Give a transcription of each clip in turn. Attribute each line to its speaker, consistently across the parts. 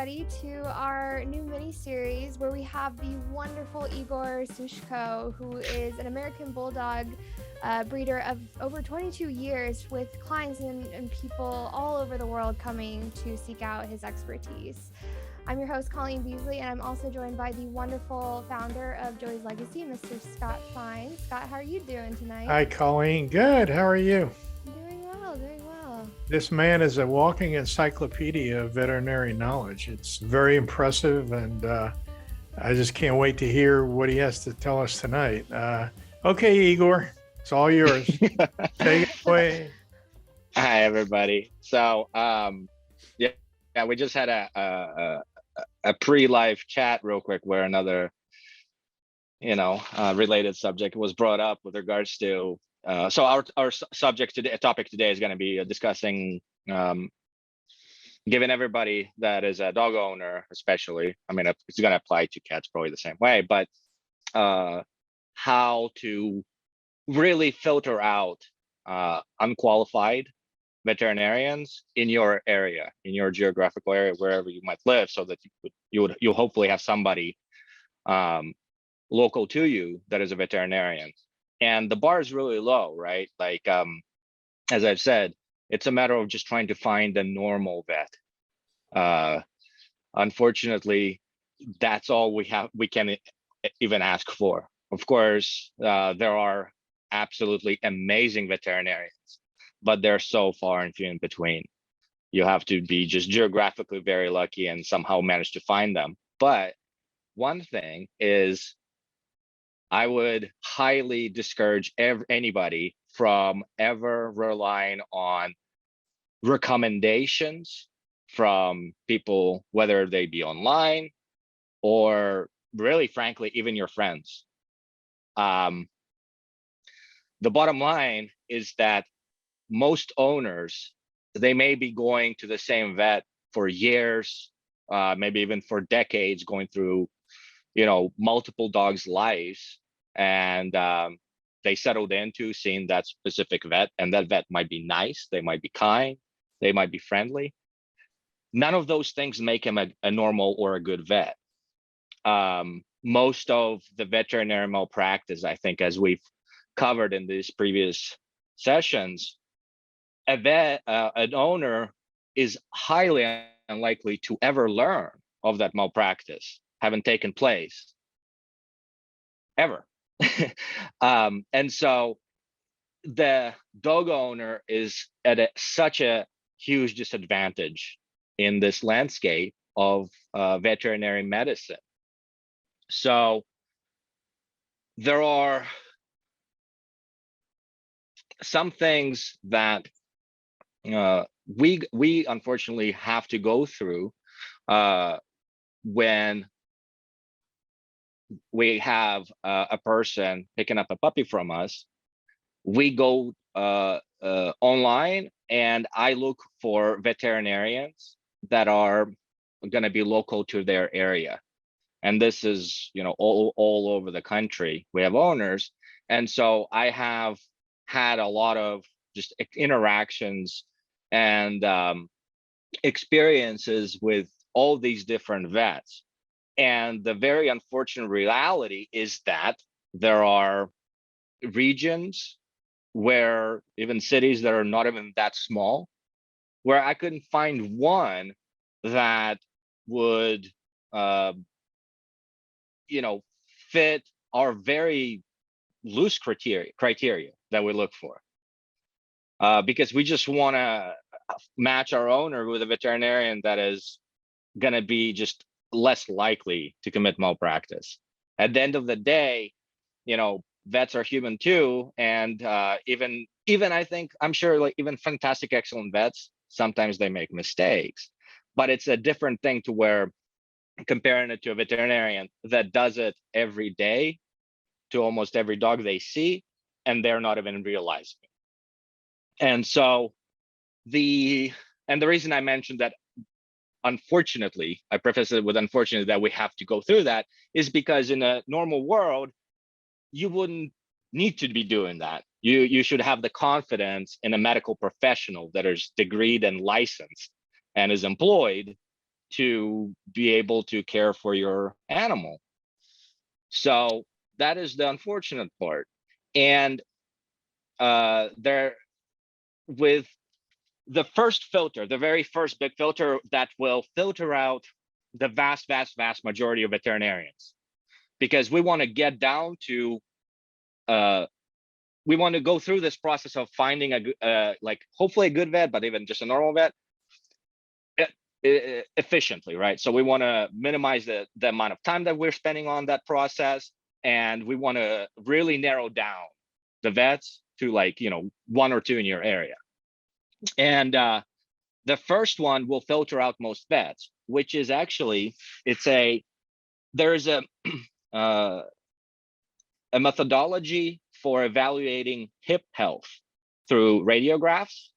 Speaker 1: everybody to our new mini-series where we have the wonderful Igor Sushko, who is an American bulldog breeder of over 22 years, with clients and people all over the world coming to seek out his expertise. I'm your host, Colleen Beasley, and I'm also joined by the wonderful founder of Joey's Legacy, Mr. Scott Fine. Scott, how are you doing tonight?
Speaker 2: Hi, Colleen. Good. How are you?
Speaker 1: Doing well, doing well.
Speaker 2: This man is a walking encyclopedia of veterinary knowledge. It's very impressive, and I just can't wait to hear what he has to tell us tonight. Okay, Igor, it's all yours. Take it away.
Speaker 3: Hi, everybody. So, yeah, we just had a pre-live chat real quick where another, related subject was brought up with regards to. So our subject today, topic today, is going to be discussing, giving everybody that is a dog owner, especially. I mean, it's going to apply to cats probably the same way, but how to really filter out unqualified veterinarians in your area, in your geographical area, wherever you might live, so that you hopefully have somebody local to you that is a veterinarian. And the bar is really low, right? Like, as I've said, it's a matter of just trying to find a normal vet. Unfortunately, that's all we can even ask for. Of course, there are absolutely amazing veterinarians, but they're so far and few in between. You have to be just geographically very lucky and somehow manage to find them. But one thing is, I would highly discourage anybody from ever relying on recommendations from people, whether they be online or really, frankly, even your friends. The bottom line is that most owners, they may be going to the same vet for years, maybe even for decades, going through, multiple dogs' lives, and they settled into seeing that specific vet, and that vet might be nice, they might be kind, they might be friendly. None of those things make him a normal or a good vet. Most of the veterinary malpractice, I think, as we've covered in these previous sessions, an owner is highly unlikely to ever learn of that malpractice having taken place, ever. And so the dog owner is at such a huge disadvantage in this landscape of veterinary medicine. So there are some things that we unfortunately have to go through when we have a person picking up a puppy from us. We go online, and I look for veterinarians that are going to be local to their area. And this is, all over the country. We have owners. And so I have had a lot of just interactions and experiences with all these different vets. And the very unfortunate reality is that there are regions where, even cities that are not even that small, where I couldn't find one that would, fit our very loose criteria that we look for. Because we just want to match our owner with a veterinarian that is going to be just less likely to commit malpractice. At the end of the day, vets are human too, and even I think, I'm sure, like, even fantastic, excellent vets, sometimes they make mistakes. But it's a different thing to where comparing it to a veterinarian that does it every day to almost every dog they see, and they're not even realizing it. And so the reason I mentioned that, unfortunately, I preface it with unfortunately that we have to go through that, is because in a normal world, you wouldn't need to be doing that. You should have the confidence in a medical professional that is degreed and licensed and is employed to be able to care for your animal. So that is the unfortunate part. And there, with the first filter, the very first big filter that will filter out the vast, vast, vast majority of veterinarians, because we want to get down to, we want to go through this process of finding a like hopefully a good vet, but even just a normal vet, efficiently, right? So we want to minimize the amount of time that we're spending on that process, and we want to really narrow down the vets to, like, you know, 1 or 2 in your area. And the first one will filter out most vets, which is actually, there's a a methodology for evaluating hip health through radiographs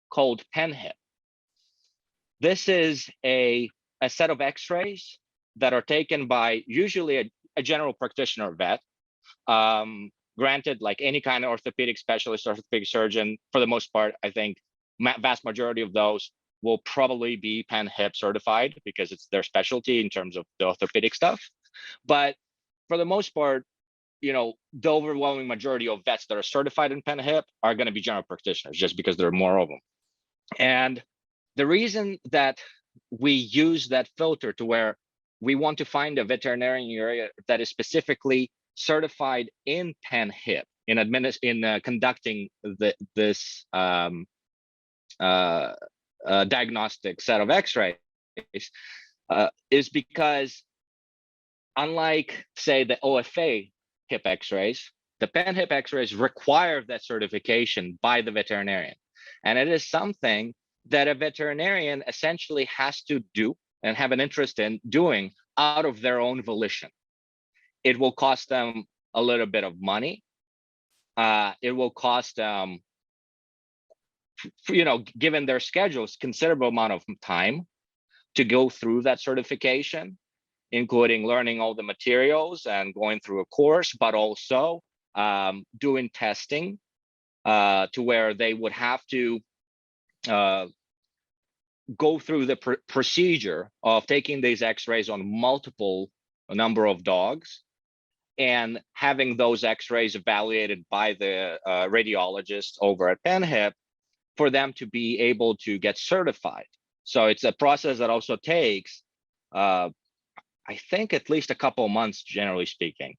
Speaker 3: called PenHip. This is a set of x-rays that are taken by usually a general practitioner vet. Granted, like any kind of orthopedic specialist, orthopedic surgeon, for the most part, I think vast majority of those will probably be PenHip certified because it's their specialty in terms of the orthopedic stuff. But for the most part, you know, the overwhelming majority of vets that are certified in PenHip are going to be general practitioners, just because there are more of them. And the reason that we use that filter to where we want to find a veterinarian area that is specifically certified in PenHip in conducting this diagnostic set of x-rays is because, unlike, say, the OFA hip x-rays, the PenHip x-rays require that certification by the veterinarian. And it is something that a veterinarian essentially has to do and have an interest in doing out of their own volition. It will cost them a little bit of money. It will cost them, you know, given their schedules, considerable amount of time to go through that certification, including learning all the materials and going through a course, but also doing testing to where they would have to go through the procedure of taking these x-rays on multiple number of dogs and having those x-rays evaluated by the radiologist over at PenHip for them to be able to get certified. So it's a process that also takes, I think, at least a couple of months, generally speaking.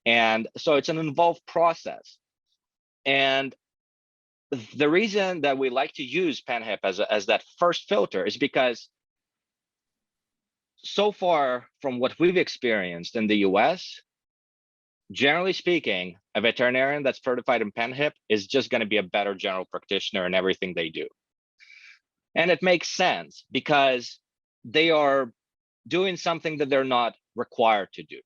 Speaker 3: And so it's an involved process. And the reason that we like to use PenHip as that first filter is because so far from what we've experienced in the US, generally speaking, a veterinarian that's certified in PenHip is just going to be a better general practitioner in everything they do. And it makes sense because they are doing something that they're not required to do,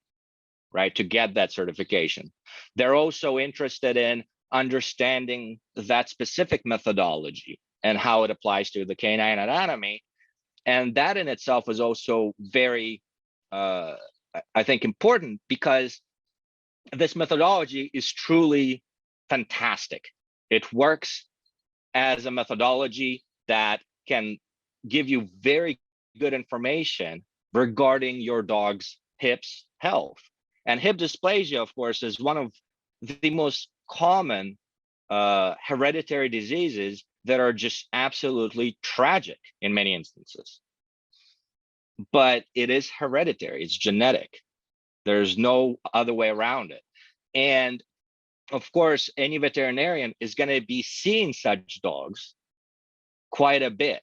Speaker 3: right? To get that certification. They're also interested in understanding that specific methodology and how it applies to the canine anatomy. And that in itself is also very, I think, important because this methodology is truly fantastic. It works as a methodology that can give you very good information regarding your dog's hips health. And hip dysplasia, of course, is one of the most common hereditary diseases that are just absolutely tragic in many instances. But it is hereditary, it's genetic. There's no other way around it. And of course, any veterinarian is going to be seeing such dogs quite a bit.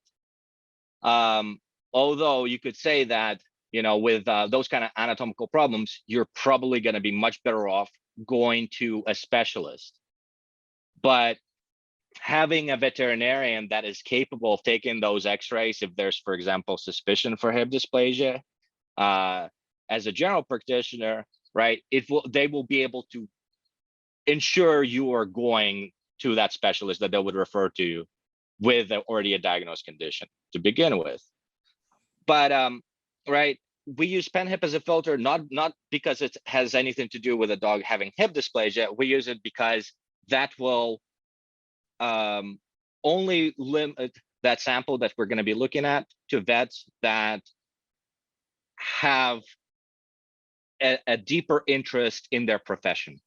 Speaker 3: Although you could say that, you know, with those kind of anatomical problems, you're probably going to be much better off going to a specialist. But having a veterinarian that is capable of taking those x-rays, if there's, for example, suspicion for hip dysplasia, as a general practitioner, right, they will be able to ensure you are going to that specialist that they would refer to you with already a diagnosed condition to begin with. But right, we use PenHip as a filter, not because it has anything to do with a dog having hip dysplasia. We use it because that will only limit that sample that we're going to be looking at to vets that have a deeper interest in their profession,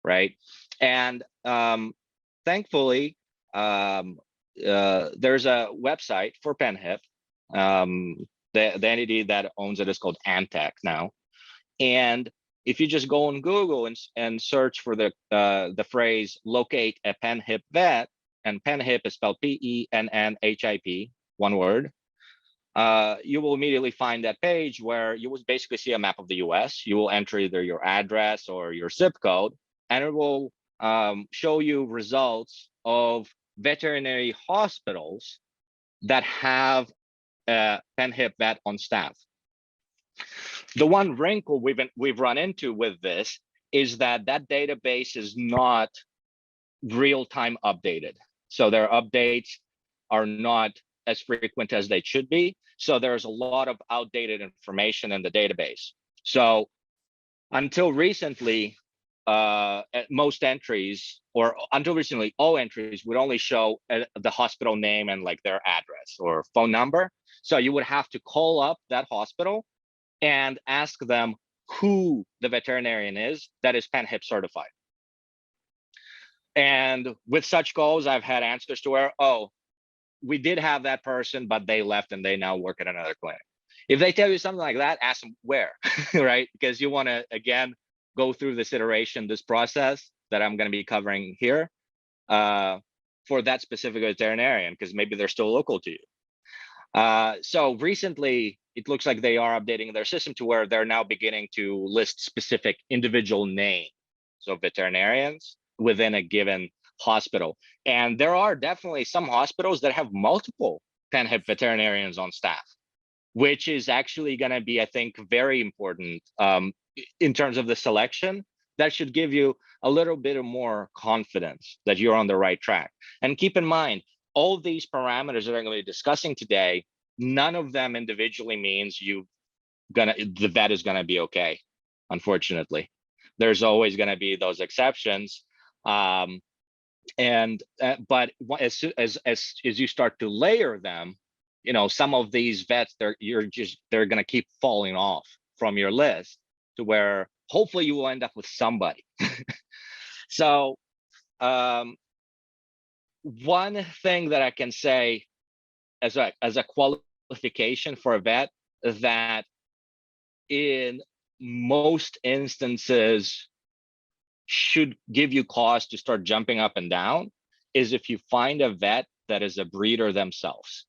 Speaker 3: right? And thankfully, there's a website for PenHip. The entity that owns it is called Antec now. And if you just go on Google and search for the phrase "locate a PenHip vet," and PenHip is spelled PENNHIP, one word, you will immediately find that page where you will basically see a map of the US. You will enter either your address or your zip code, and it will show you results of veterinary hospitals that have a PenHip vet on staff. The one wrinkle we've run into with this is that database is not real-time updated. So their updates are not as frequent as they should be. So there's a lot of outdated information in the database. So until recently, most entries, or until recently, all entries would only show the hospital name and like their address or phone number. So you would have to call up that hospital and ask them who the veterinarian is that is PenHip certified. And with such calls, I've had answers to where, oh, we did have that person, but they left and they now work at another clinic. If they tell you something like that, ask them where, right? Because you want to, again, go through this iteration, this process that I'm going to be covering here for that specific veterinarian, because maybe they're still local to you. So recently, it looks like they are updating their system to where they're now beginning to list specific individual names of veterinarians within a given hospital. And there are definitely some hospitals that have multiple PenHip veterinarians on staff, which is actually going to be, I think, very important in terms of the selection. That should give you a little bit of more confidence that you're on the right track. And keep in mind, all of these parameters that I'm going to be discussing today, none of them individually means the vet is going to be okay. Unfortunately, there's always going to be those exceptions. But as you start to layer them, you know, some of these vets, they're going to keep falling off from your list to where hopefully you will end up with somebody. So one thing that I can say as a qualification for a vet is that in most instances should give you cause to start jumping up and down is if you find a vet that is a breeder themselves.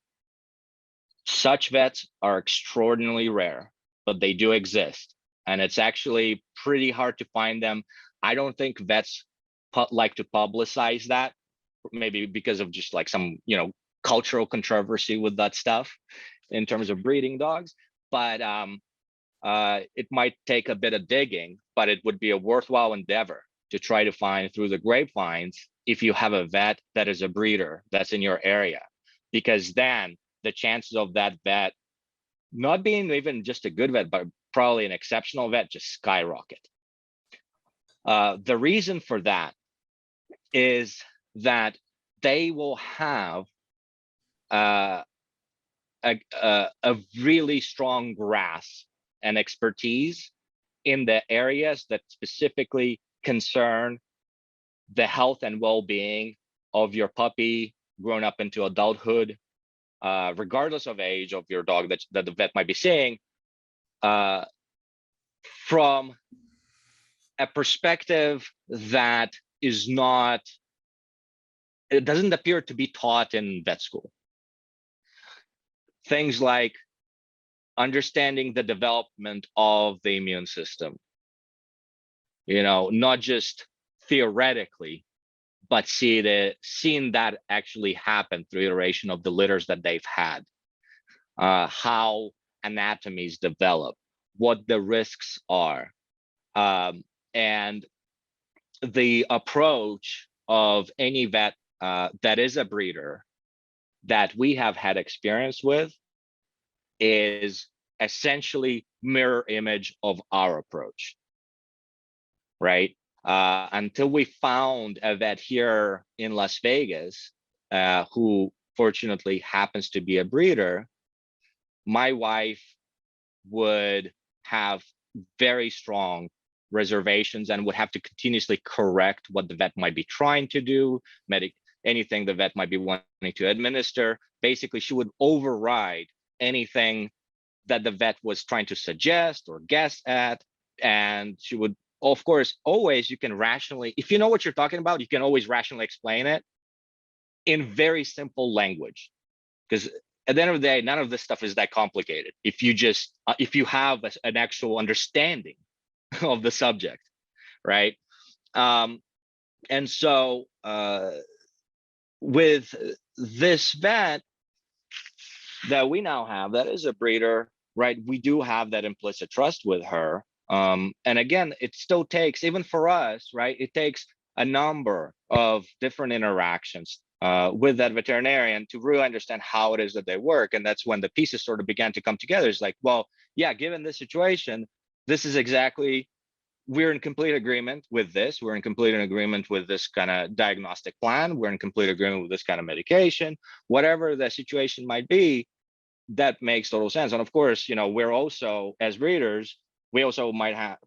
Speaker 3: Such vets are extraordinarily rare, but they do exist. And it's actually pretty hard to find them. I don't think vets like to publicize that, maybe because of just like some, you know, cultural controversy with that stuff in terms of breeding dogs. But it might take a bit of digging, but it would be a worthwhile endeavor to try to find through the grapevines if you have a vet that is a breeder that's in your area, because then the chances of that vet not being even just a good vet, but probably an exceptional vet, just skyrocket. The reason for that is that they will have a really strong grasp and expertise in the areas that specifically concern the health and well-being of your puppy grown up into adulthood, regardless of age of your dog that the vet might be seeing, from a perspective that is not, it doesn't appear to be taught in vet school. Things like understanding the development of the immune system, you know, not just theoretically, but seeing that actually happen through iteration of the litters that they've had, how anatomies develop, what the risks are, and the approach of any vet that is a breeder that we have had experience with is essentially mirror image of our approach, right? Until we found a vet here in Las Vegas who fortunately happens to be a breeder, my wife would have very strong reservations and would have to continuously correct what the vet might be trying to do, anything the vet might be wanting to administer. Basically, she would override anything that the vet was trying to suggest or guess at. And she would, of course, always, you can rationally, if you know what you're talking about, you can always rationally explain it in very simple language. Because at the end of the day, none of this stuff is that complicated. If you have an actual understanding of the subject, right? And so with this vet that we now have, that is a breeder, right? We do have that implicit trust with her. And again, it still takes, even for us, right? It takes a number of different interactions with that veterinarian to really understand how it is that they work. And that's when the pieces sort of began to come together. It's like, well, yeah, given this situation, this is exactly, we're in complete agreement with this. We're in complete agreement with this kind of diagnostic plan. We're in complete agreement with this kind of medication. Whatever the situation might be, that makes total sense. And of course, we're also, as breeders, we also might have,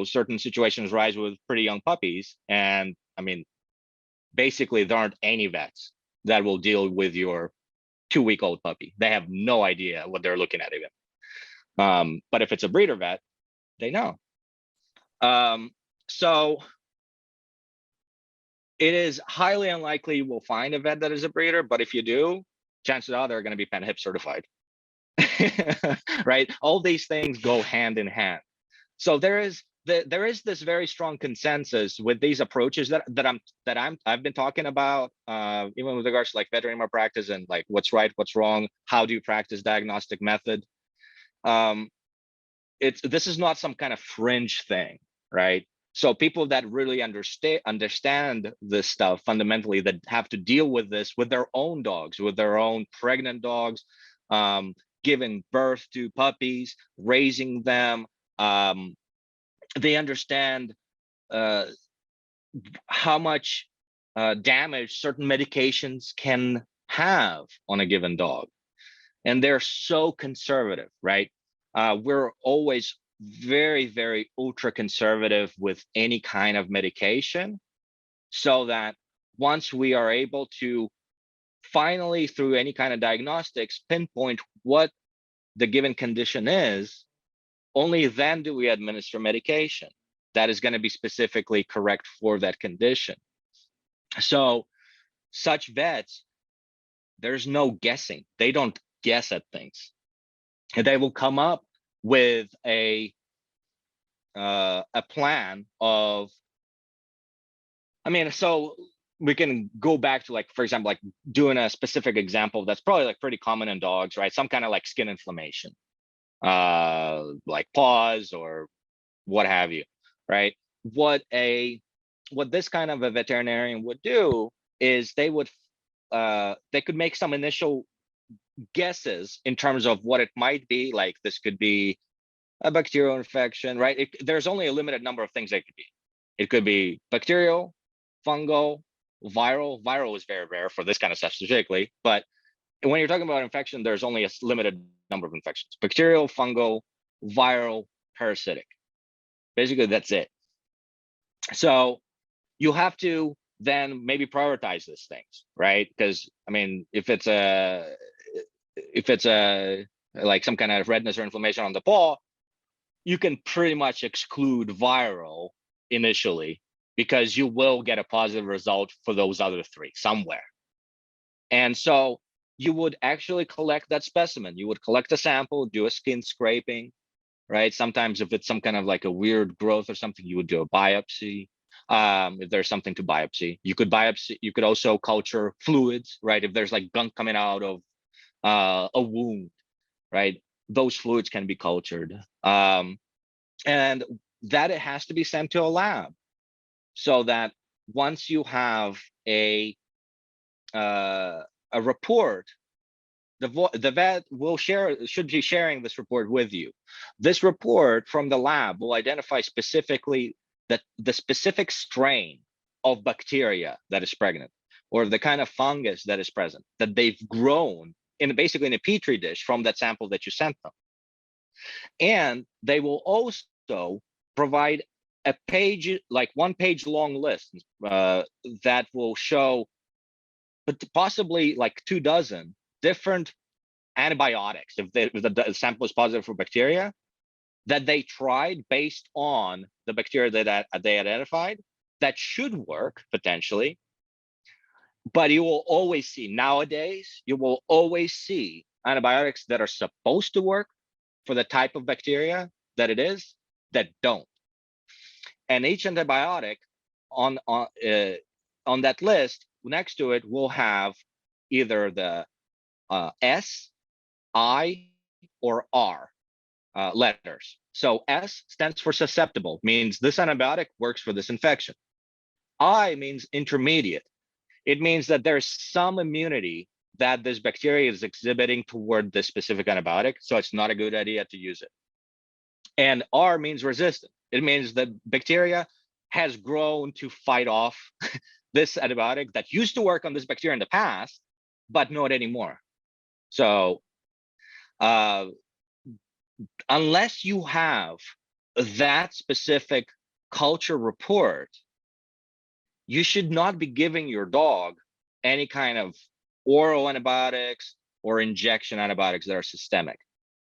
Speaker 3: certain situations rise with pretty young puppies. And I mean, basically, there aren't any vets that will deal with your 2-week-old puppy. They have no idea what they're looking at even. But if it's a breeder vet, they know. So it is highly unlikely you will find a vet that is a breeder, but if you do, chances are they're going to be pen hip certified. Right? All these things go hand in hand. So there is this very strong consensus with these approaches that I've been talking about, even with regards to like veterinary practice and like what's right, what's wrong, how do you practice diagnostic method. This is not some kind of fringe thing, right? So people that really understand this stuff fundamentally, that have to deal with this with their own dogs, with their own pregnant dogs, giving birth to puppies, raising them. They understand how much damage certain medications can have on a given dog. And they're so conservative, right? We're always very, very ultra conservative with any kind of medication, so that once we are able to finally, through any kind of diagnostics, pinpoint what the given condition is, only then do we administer medication that is going to be specifically correct for that condition. So such vets, there's no guessing. They don't guess at things. And they will come up with a plan of, so we can go back to, like, for example, like doing a specific example that's probably like pretty common in dogs, right? Some kind of like skin inflammation, like paws or what have you, right? What this kind of a veterinarian would do is they could make some initial guesses in terms of what it might be. Like, this could be a bacterial infection, right? There's only a limited number of things it could be. It could be bacterial, fungal, viral. Viral is very rare for this kind of stuff specifically, but when you're talking about infection, there's only a limited number of infections: bacterial, fungal, viral, parasitic. Basically, that's it. So you have to then maybe prioritize these things, right? Because if it's like some kind of redness or inflammation on the paw, you can pretty much exclude viral initially, because you will get a positive result for those other three somewhere. And so you would actually collect that specimen. You would collect a sample, do a skin scraping, right? Sometimes if it's some kind of like a weird growth or something, you would do a biopsy. If there's something to biopsy, you could biopsy. You could also culture fluids, right? If there's like gunk coming out of a wound, right? Those fluids can be cultured. And that it has to be sent to a lab, so that once you have a report, the vet should be sharing this report with you. This report from the lab will identify specifically the specific strain of bacteria that is pregnant, or the kind of fungus that is present, that they've grown basically in a petri dish from that sample that you sent them. And they will also provide a page, like 1 page long list that will show, but possibly like 24 different antibiotics, if the sample is positive for bacteria, that they tried based on the bacteria that they identified that should work potentially. But you will always see, nowadays, you will always see antibiotics that are supposed to work for the type of bacteria that it is that don't. And each antibiotic on that list next to it will have either the S, I, or R letters. So S stands for susceptible, means this antibiotic works for this infection. I means intermediate. It means that there's some immunity that this bacteria is exhibiting toward this specific antibiotic, so it's not a good idea to use it. And R means resistant. It means that bacteria has grown to fight off this antibiotic that used to work on this bacteria in the past, but not anymore. So unless you have that specific culture report, you should not be giving your dog any kind of oral antibiotics or injection antibiotics that are systemic,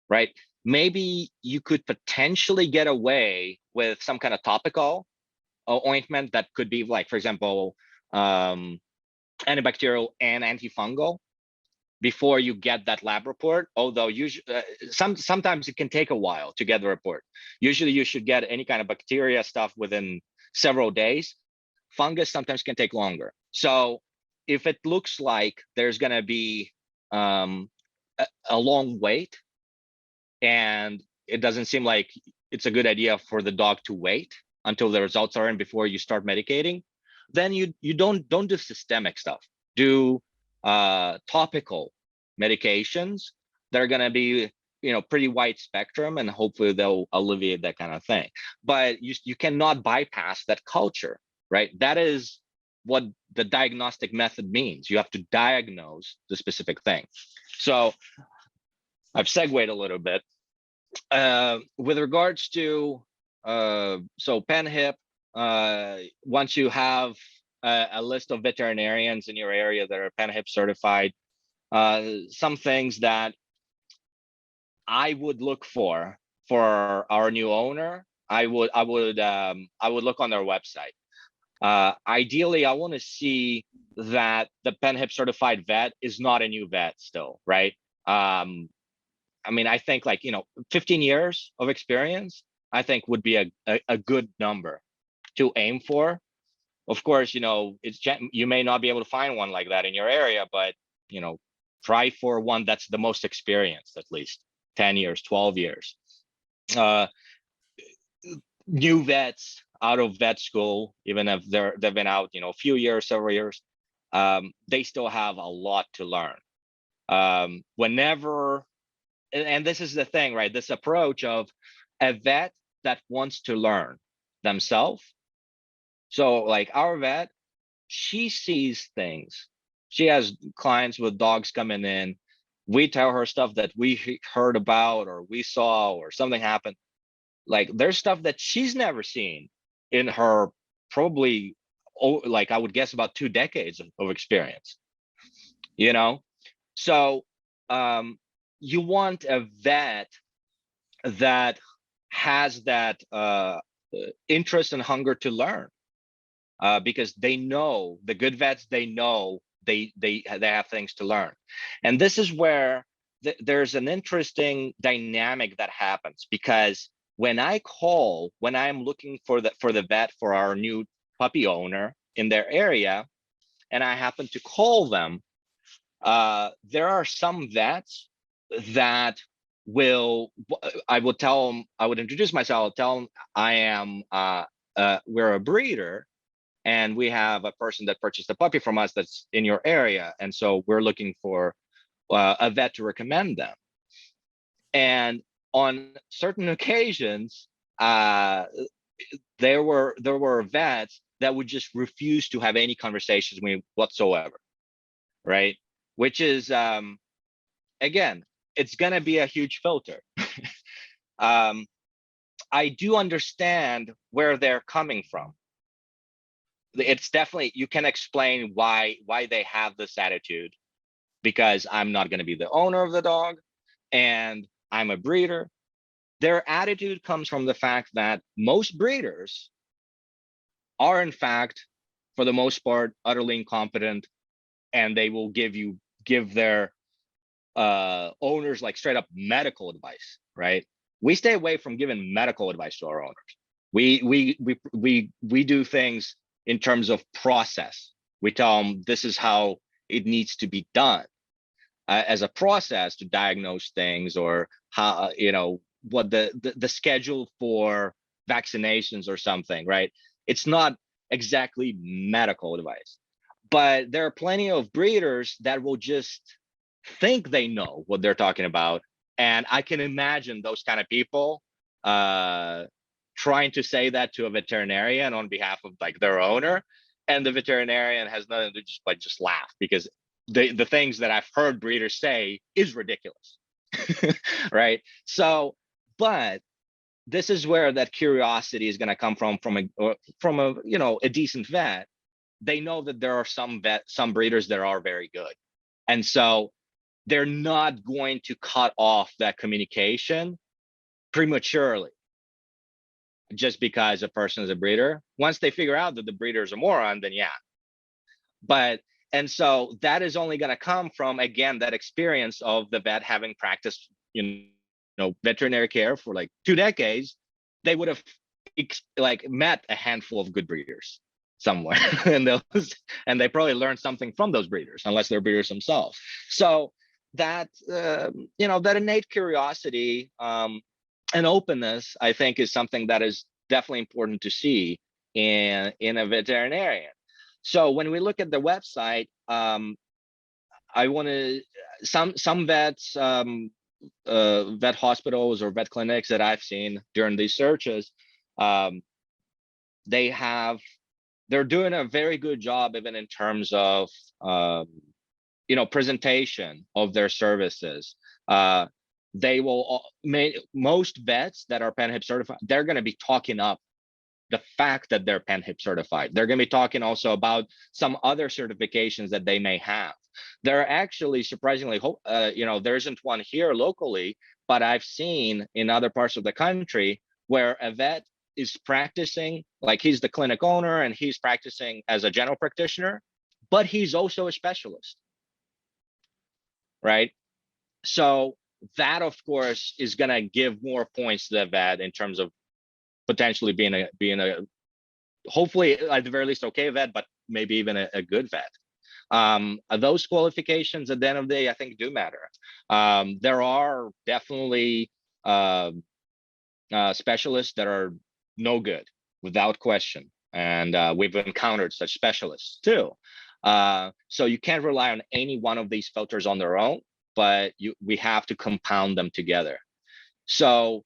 Speaker 3: right? Maybe you could potentially get away with some kind of topical ointment that could be like, for example, antibacterial and antifungal before you get that lab report. Although usually, sometimes it can take a while to get the report. Usually you should get any kind of bacteria stuff within several days. Fungus sometimes can take longer. So if it looks like there's going to be a long wait, and it doesn't seem like it's a good idea for the dog to wait until the results are in before you start medicating, then you don't do systemic stuff. Do topical medications that are going to be, pretty wide spectrum, and hopefully they'll alleviate that kind of thing. But you cannot bypass that culture, right? That is what the diagnostic method means. You have to diagnose the specific thing. So I've segued a little bit. With regards to so PenHIP, once you have a list of veterinarians in your area that are PenHIP certified, some things that I would look for our new owner, I would look on their website. Ideally, I want to see that the PenHIP certified vet is not a new vet still, right? I mean, I think 15 years of experience, I think would be a good number to aim for. Of course, you may not be able to find one like that in your area, but try for one that's the most experienced, at least 10 years, 12 years. New vets out of vet school, even if they've been out, a few years, several years, they still have a lot to learn. Whenever, and this is the thing, right? This approach of a vet that wants to learn themselves. So like our vet, she sees things. She has clients with dogs coming in. We tell her stuff that we heard about or we saw or something happened. Like there's stuff that she's never seen in her probably, I would guess about 2 decades of experience, So you want a vet that has that interest and hunger to learn, because they know, the good vets, they know they have things to learn. And this is where there's an interesting dynamic that happens, because when I'm looking for the vet for our new puppy owner in their area, and I happen to call them, there are some vets that I would introduce myself, I'll tell them I am, we're a breeder, and we have a person that purchased a puppy from us that's in your area, and so we're looking for a vet to recommend them. And on certain occasions, there were vets that would just refuse to have any conversations with me whatsoever, right? Which is, again, it's gonna be a huge filter. I do understand where they're coming from. It's definitely, you can explain why they have this attitude, because I'm not going to be the owner of the dog and I'm a breeder. Their attitude comes from the fact that most breeders are in fact, for the most part, utterly incompetent, and they will give their owners like straight up medical advice, right? We stay away from giving medical advice to our owners. We do things in terms of process. We tell them this is how it needs to be done, as a process to diagnose things, or how, what the schedule for vaccinations or something, right? It's not exactly medical advice, but there are plenty of breeders that will just think they know what they're talking about. And I can imagine those kind of people trying to say that to a veterinarian on behalf of like their owner, and the veterinarian has nothing to just laugh, because the things that I've heard breeders say is ridiculous. Right? So, but this is where that curiosity is going to come from a decent vet. They know that there are some breeders that are very good, and so they're not going to cut off that communication prematurely just because a person is a breeder. Once they figure out that the breeder is a moron, then yeah. But, and so that is only going to come from, again, that experience of the vet having practiced, veterinary care for like 2 decades. They would have like met a handful of good breeders somewhere, and they probably learned something from those breeders, unless they're breeders themselves. So that that innate curiosity and openness, I think, is something that is definitely important to see in a veterinarian. So when we look at the website, I want to some vets, vet hospitals or vet clinics that I've seen during these searches, they're doing a very good job, even in terms of presentation of their services. They will most vets that are PennHIP certified, they're going to be talking up the fact that they're PennHIP certified. They're going to be talking also about some other certifications that they may have. They're actually surprisingly, there isn't one here locally, but I've seen in other parts of the country where a vet is practicing, like he's the clinic owner and he's practicing as a general practitioner, but he's also a specialist, right? So that, of course, is going to give more points to the vet in terms of potentially being a hopefully at the very least okay vet, but maybe even a good vet. Those qualifications at the end of the day, I think, do matter. There are definitely specialists that are no good, without question, and we've encountered such specialists too. So you can't rely on any one of these filters on their own, but we have to compound them together. So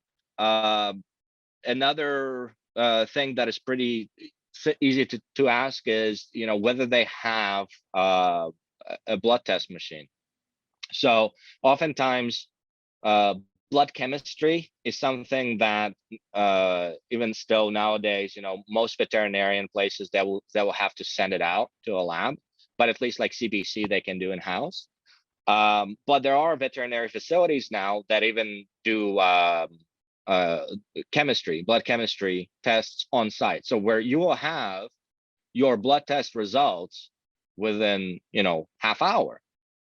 Speaker 3: another thing that is pretty easy to ask is, whether they have a blood test machine. So oftentimes, blood chemistry is something that even still nowadays, most veterinarian places that will have to send it out to a lab, but at least like CBC they can do in-house. But there are veterinary facilities now that even do blood chemistry tests on site. So where you will have your blood test results within, half hour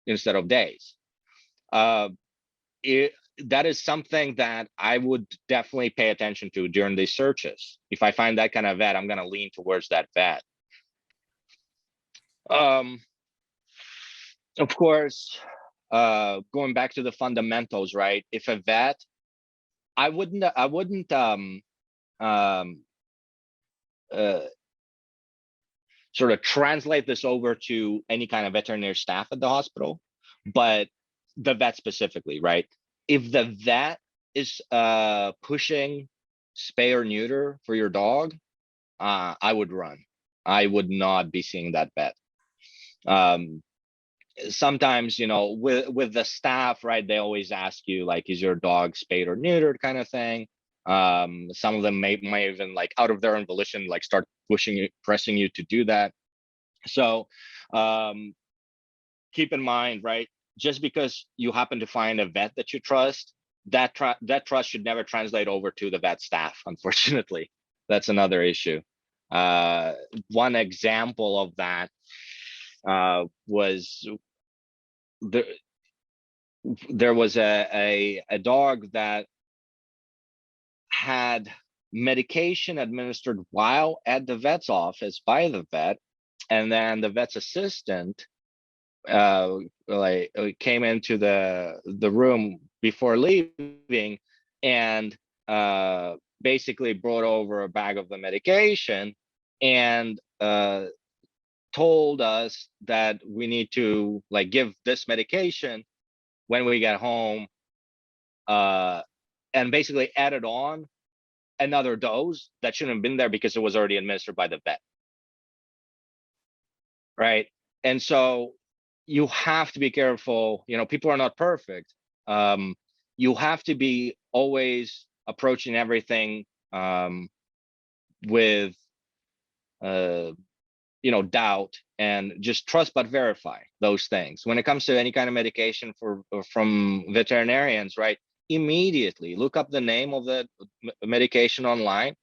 Speaker 3: instead of days. That is something that I would definitely pay attention to during these searches. If I find that kind of vet, I'm going to lean towards that vet. Of course, going back to the fundamentals, right? If a vet, I wouldn't sort of translate this over to any kind of veterinary staff at the hospital, but the vet specifically, right? If the vet is pushing spay or neuter for your dog, I would run. I would not be seeing that vet. sometimes, with the staff, right, they always ask you, like, is your dog spayed or neutered, kind of thing. Some of them may even, like, out of their own volition, like, start pressing you to do that. So keep in mind, right, just because you happen to find a vet that you trust, that trust should never translate over to the vet staff, unfortunately. That's another issue. One example of that was there was a dog that had medication administered while at the vet's office by the vet, and then the vet's assistant came into the room before leaving, and basically brought over a bag of the medication, and told us that we need to, like, give this medication when we get home, and basically added on another dose that shouldn't have been there because it was already administered by the vet, right? And so you have to be careful. People are not perfect. You have to be always approaching everything with doubt, and just trust but verify those things. When it comes to any kind of medication from veterinarians, right, immediately look up the name of the medication online,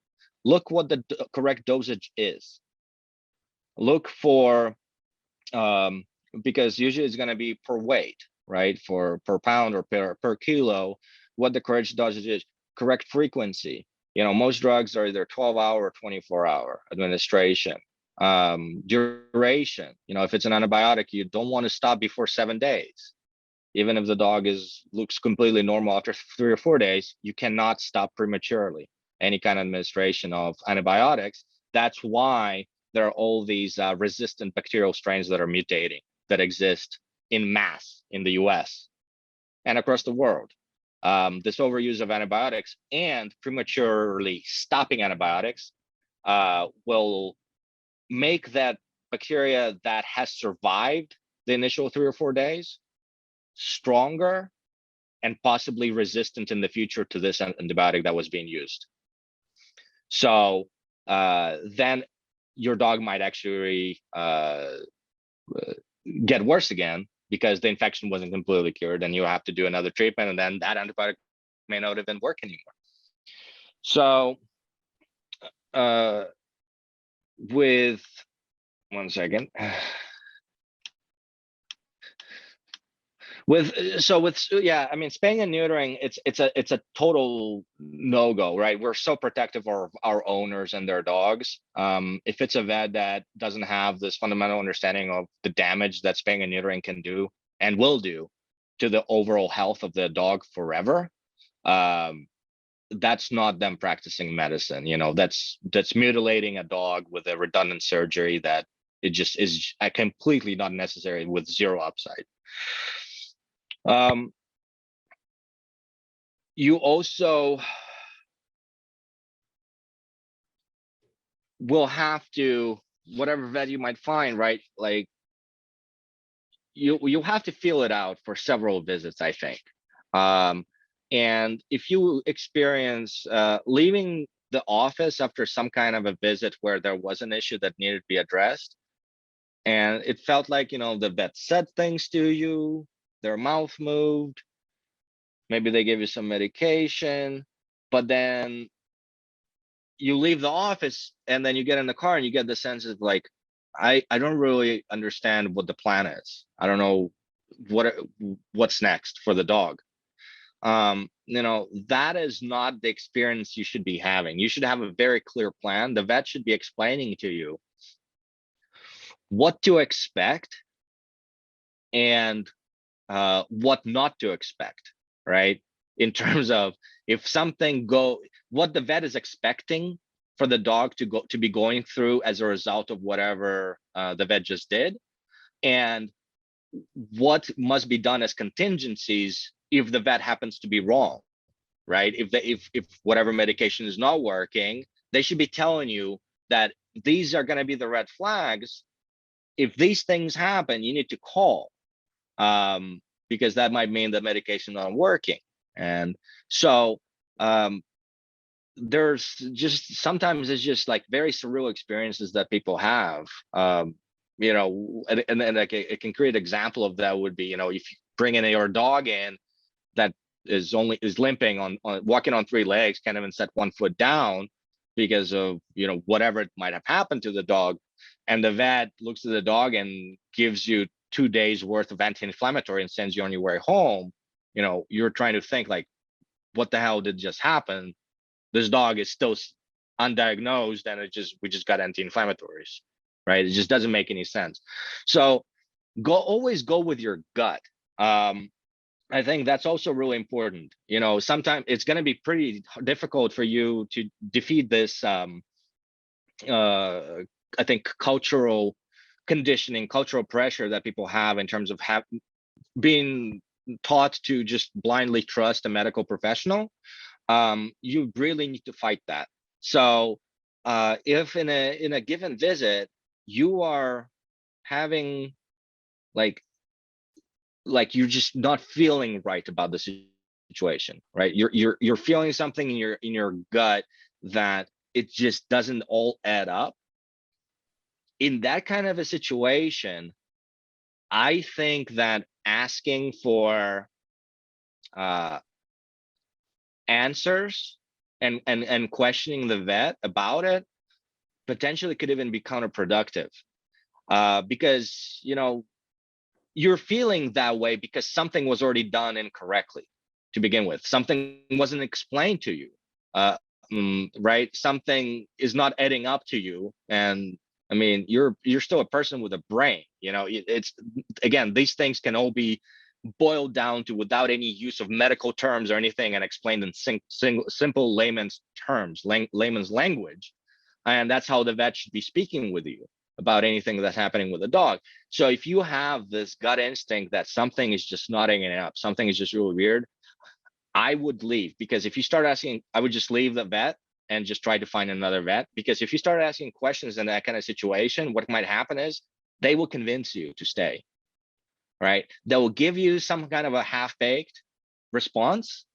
Speaker 3: look what the correct dosage is, look for because usually it's going to be per weight, right, for per pound or per kilo, what the correct dosage is, correct frequency. Most drugs are either 12-hour or 24-hour administration. Duration, if it's an antibiotic, you don't want to stop before 7 days. Even if the dog looks completely normal after 3 or 4 days, you cannot stop prematurely any kind of administration of antibiotics. That's why there are all these resistant bacterial strains that are mutating, that exist in mass in the US and across the world. This overuse of antibiotics and prematurely stopping antibiotics will make that bacteria that has survived the initial 3 or 4 days stronger and possibly resistant in the future to this antibiotic that was being used. So then your dog might actually get worse again because the infection wasn't completely cured, and you have to do another treatment, and then that antibiotic may not even work anymore. So with one second. Yeah, I mean, spaying and neutering, it's a total no-go, right? We're so protective of our owners and their dogs. If it's a vet that doesn't have this fundamental understanding of the damage that spaying and neutering can do and will do to the overall health of the dog forever, that's not them practicing medicine. That's mutilating a dog with a redundant surgery that it just is completely not necessary with zero upside. You also will have to, whatever vet you might find, right, like you have to feel it out for several visits, I think. And if you experience leaving the office after some kind of a visit where there was an issue that needed to be addressed, and it felt like, the vet said things to you, their mouth moved, maybe they gave you some medication, but then you leave the office and then you get in the car and you get the sense of, like, I don't really understand what the plan is. I don't know what's next for the dog. That is not the experience you should be having. You should have a very clear plan. The vet should be explaining to you what to expect and what not to expect, right? In terms of if something what the vet is expecting for the dog to be going through as a result of whatever the vet just did, and what must be done as contingencies if the vet happens to be wrong, right? If whatever medication is not working, they should be telling you that these are going to be the red flags. If these things happen, you need to call. because that might mean the medication not working. And so there's just sometimes it's just like very surreal experiences that people have. And like it can create example of that would be, if you bring in your dog in that is limping on walking on 3 legs, can't even set 1 foot down because of whatever might have happened to the dog, and the vet looks at the dog and gives you 2 days worth of anti-inflammatory and sends you on your way home. You're trying to think like, what the hell did just happen? This dog is still undiagnosed, and we just got anti-inflammatories, right? It just doesn't make any sense. So always go with your gut. I think that's also really important. Sometimes it's going to be pretty difficult for you to defeat this I think cultural conditioning, cultural pressure that people have in terms of being taught to just blindly trust a medical professional. You really need to fight that. So if in a given visit you are having like you're just not feeling right about the situation, right? You're feeling something in your gut that it just doesn't all add up. In that kind of a situation, I think that asking for answers and questioning the vet about it potentially could even be counterproductive, because you're feeling that way because something was already done incorrectly to begin with. Something wasn't explained to you, right? Something is not adding up to you. And I mean, you're still a person with a brain. It's, again, these things can all be boiled down to, without any use of medical terms or anything, and explained in simple layman's terms, layman's language. And that's how the vet should be speaking with you about anything that's happening with the dog. So if you have this gut instinct that something is just not adding up, something is just really weird, I would leave. Because if you start asking, I would just leave the vet and just try to find another vet. Because if you start asking questions in that kind of situation, what might happen is they will convince you to stay, right? They will give you some kind of a half-baked response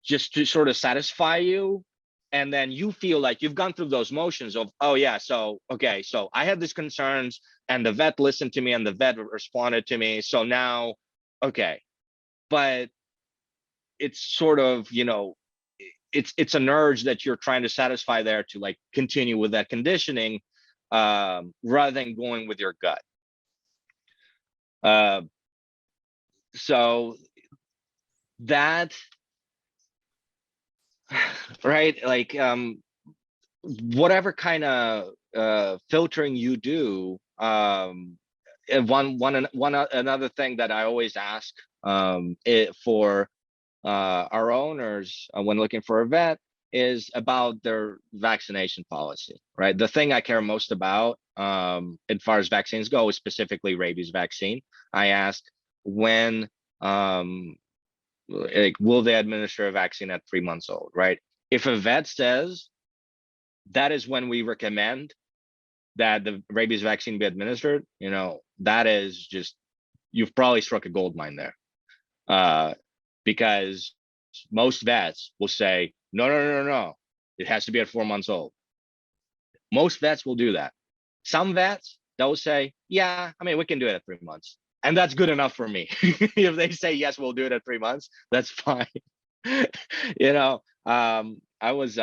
Speaker 3: just to sort of satisfy you. And then you feel like you've gone through those motions of, oh yeah, so okay, so I had these concerns and the vet listened to me and the vet responded to me, so now okay. But it's sort of, it's an urge that you're trying to satisfy there to like continue with that conditioning, rather than going with your gut. So that, right, like whatever kind of filtering you do, and another thing that I always ask for our owners when looking for a vet is about their vaccination policy, right? The thing I care most about, as far as vaccines go, is specifically rabies vaccine. I ask when will they administer a vaccine at 3 months old, right? If a vet says that is when we recommend that the rabies vaccine be administered, that is just, you've probably struck a gold mine there. Because most vets will say, no, it has to be at 4 months old. Most vets will do that. Some vets, they'll say, yeah, I mean, we can do it at 3 months. And that's good enough for me. If they say, yes, we'll do it at 3 months, that's fine. I was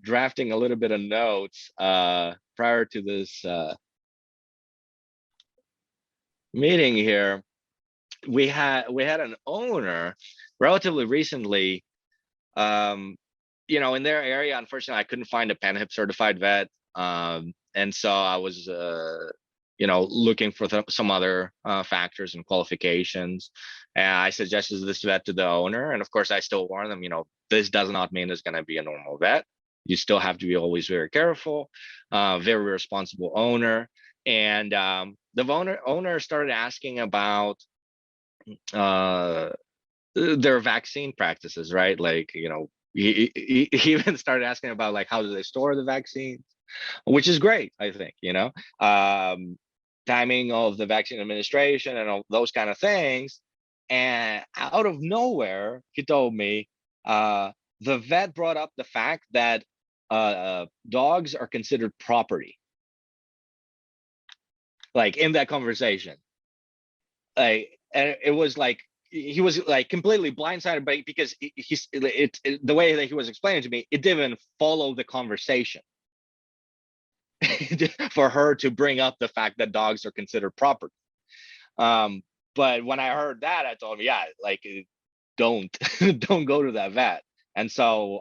Speaker 3: drafting a little bit of notes prior to this meeting here. We had an owner relatively recently, in their area. Unfortunately, I couldn't find a PenHip certified vet. And so I was, looking for some other factors and qualifications. And I suggested this vet to the owner. And of course, I still warn them, this does not mean it's going to be a normal vet. You still have to be always very careful, very responsible owner. And the owner started asking about their vaccine practices, right? Like, he even started asking about like, how do they store the vaccines, which is great, I think. timing of the vaccine administration and all those kind of things. And out of nowhere, he told me the vet brought up the fact that dogs are considered property. Like in that conversation, like, and it was like he was like completely blindsided by, because the way that he was explaining to me, it didn't follow the conversation for her to bring up the fact that dogs are considered property. But when I heard that, I told him, yeah, like don't don't go to that vet. And so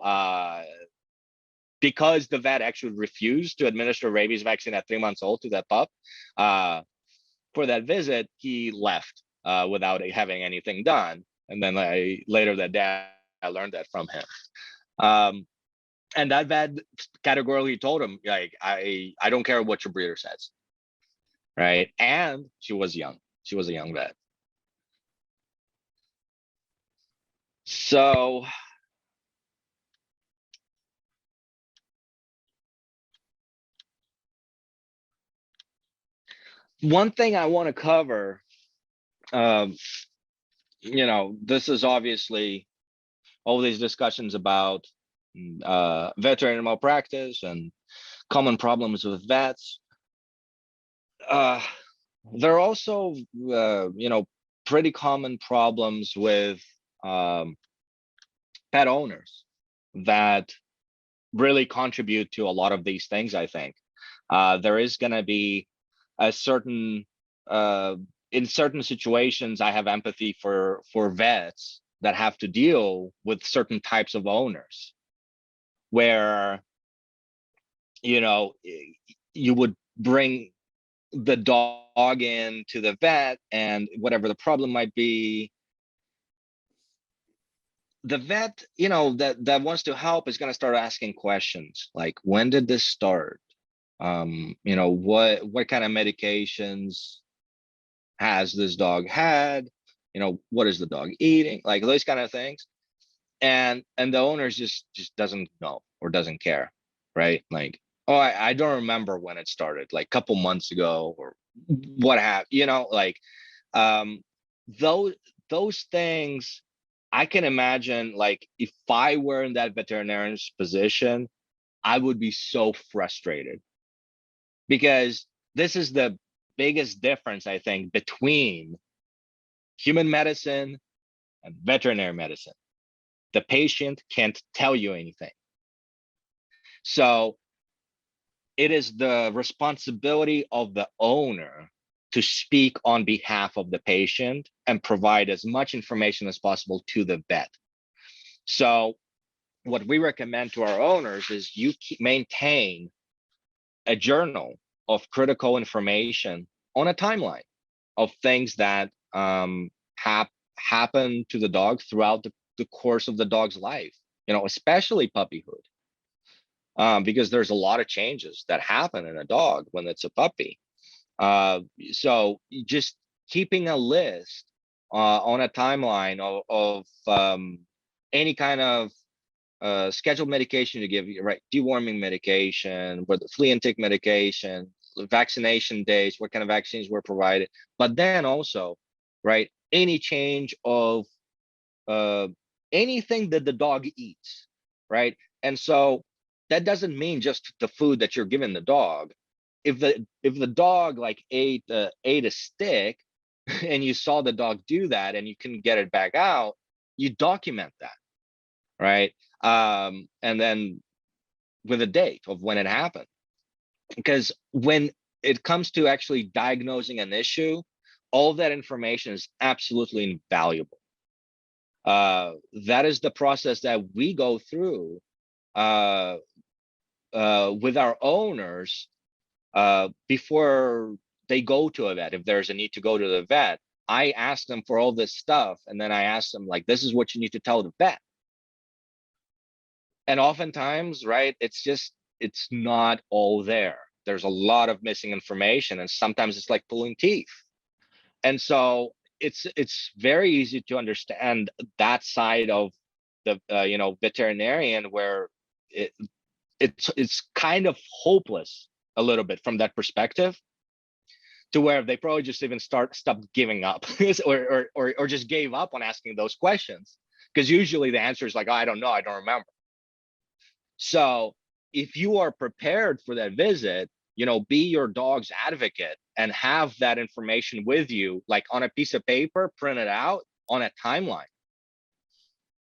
Speaker 3: because the vet actually refused to administer rabies vaccine at 3 months old to that pup, for that visit, he left without having anything done. And then later that day, I learned that from him. And that vet categorically told him, like, I don't care what your breeder says, right? And she was young. She was a young vet. So one thing I want to cover, this is obviously all these discussions about veterinary malpractice and common problems with vets. There are also, pretty common problems with pet owners that really contribute to a lot of these things, I think. There is going to be a certain, in certain situations, I have empathy for vets that have to deal with certain types of owners where, you would bring the dog in to the vet, and whatever the problem might be, the vet, that wants to help is going to start asking questions like, when did this start? What kind of medications has this dog had? What is the dog eating? Like those kind of things. And the owner just doesn't know or doesn't care, right? Like, oh, I don't remember when it started, like a couple months ago or what have, like those things. I can imagine, like, if I were in that veterinarian's position, I would be so frustrated, because this is the biggest difference, I think, between human medicine and veterinary medicine. The patient can't tell you anything. So it is the responsibility of the owner to speak on behalf of the patient and provide as much information as possible to the vet. So what we recommend to our owners is you maintain a journal of critical information on a timeline of things that happen to the dog throughout the course of the dog's life, especially puppyhood, because there's a lot of changes that happen in a dog when it's a puppy. So just keeping a list on a timeline of any kind of scheduled medication to give you, right? Deworming medication, with flea and tick medication, vaccination days, what kind of vaccines were provided, but then also, right, any change of anything that the dog eats, right? And so that doesn't mean just the food that you're giving the dog. If the dog like ate a stick and you saw the dog do that and you couldn't get it back out, you document that, right? And then with a date of when it happened, because when it comes to actually diagnosing an issue, all that information is absolutely invaluable. That is the process that we go through with our owners before they go to a vet. If there's a need to go to the vet, I ask them for all this stuff, and then I ask them, like, this is what you need to tell the vet. And oftentimes, right, it's not all there. There's a lot of missing information, and sometimes it's like pulling teeth. And so it's very easy to understand that side of the veterinarian, where it's kind of hopeless a little bit from that perspective, to where they probably just even stopped giving up or just gave up on asking those questions, because usually the answer is like, oh, I don't know, I don't remember. So if you are prepared for that visit, be your dog's advocate and have that information with you, like on a piece of paper, print it out on a timeline.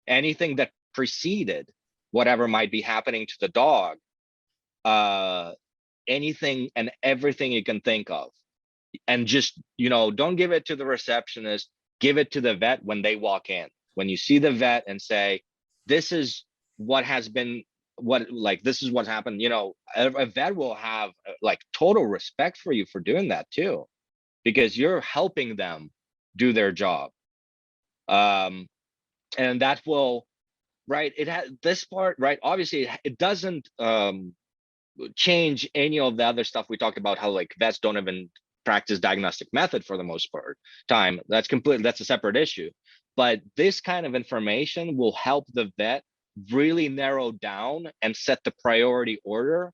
Speaker 3: Anything that preceded whatever might be happening to the dog, anything and everything you can think of. And just, don't give it to the receptionist, give it to the vet when they walk in. When you see the vet and say, this is what has been, this is what happened, a vet will have like total respect for you for doing that too, because you're helping them do their job. And that will, right, it has this part, right, obviously it doesn't change any of the other stuff we talked about, how like vets don't even practice diagnostic method for the most part time. That's a separate issue. But this kind of information will help the vet really narrow down and set the priority order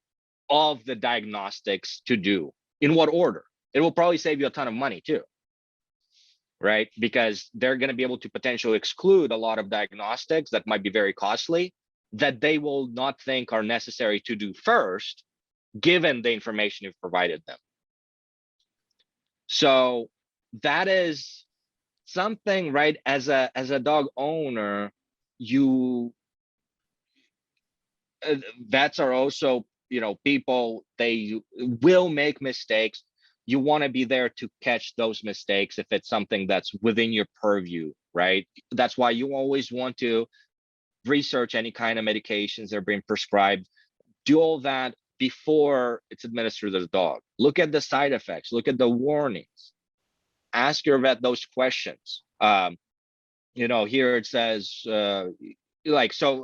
Speaker 3: of the diagnostics to do, in what order. It will probably save you a ton of money too, right? Because they're going to be able to potentially exclude a lot of diagnostics that might be very costly, that they will not think are necessary to do first, given the information you've provided them. So that is something, right? As a dog owner, vets are also, people, they will make mistakes. You want to be there to catch those mistakes if it's something that's within your purview, right? That's why you always want to research any kind of medications that are being prescribed. Do all that before it's administered to the dog. Look at the side effects, look at the warnings, ask your vet those questions. Here it says, so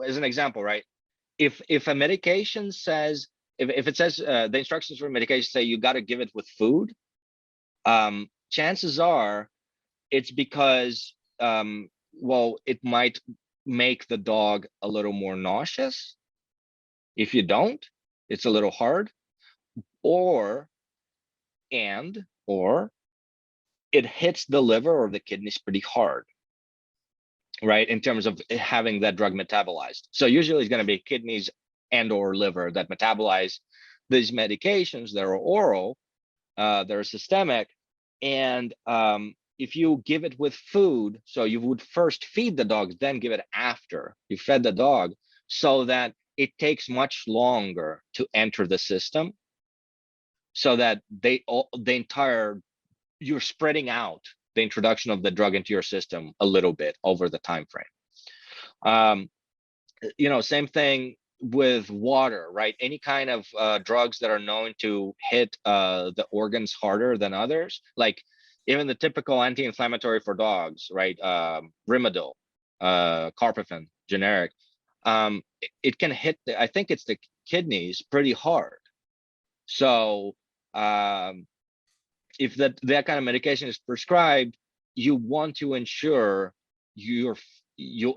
Speaker 3: as an example, right? If a medication says, if it says the instructions for medication say you got to give it with food, chances are it's because, it might make the dog a little more nauseous. If you don't, it's a little hard, or it hits the liver or the kidneys pretty hard, right? In terms of having that drug metabolized. So usually it's going to be kidneys and or liver that metabolize these medications that are oral, they're systemic. And if you give it with food, so you would first feed the dog, then give it after you fed the dog, so that it takes much longer to enter the system, so that you're spreading out the introduction of the drug into your system a little bit over the time frame. Same thing with water, right? Any kind of drugs that are known to hit the organs harder than others, like even the typical anti-inflammatory for dogs, right? Rimadyl, carprofen, generic. It can hit I think it's the kidneys pretty hard. So if that kind of medication is prescribed, you want to ensure you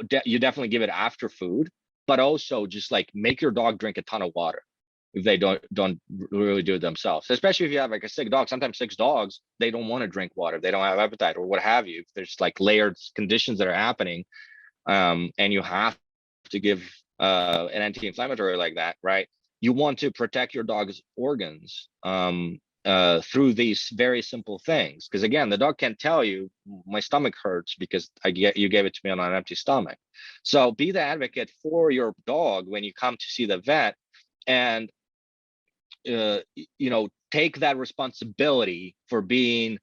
Speaker 3: definitely give it after food, but also just like make your dog drink a ton of water if they don't really do it themselves. Especially if you have like a sick dog. Sometimes sick dogs, they don't want to drink water, they don't have appetite or what have you. If there's like layered conditions that are happening, and you have to give an anti-inflammatory like that, right? You want to protect your dog's organs through these very simple things. Because again, the dog can't tell you my stomach hurts because you gave it to me on an empty stomach. So be the advocate for your dog when you come to see the vet, and take that responsibility for being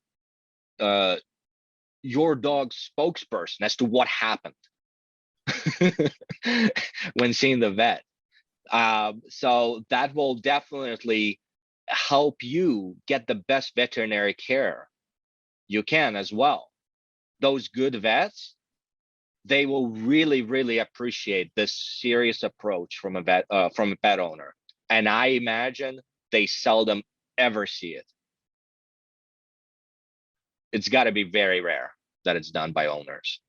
Speaker 3: your dog's spokesperson as to what happened when seeing the vet. So that will definitely help you get the best veterinary care you can as well. Those good vets, they will really, really appreciate this serious approach from a pet owner. And I imagine they seldom ever see it. It's got to be very rare that it's done by owners.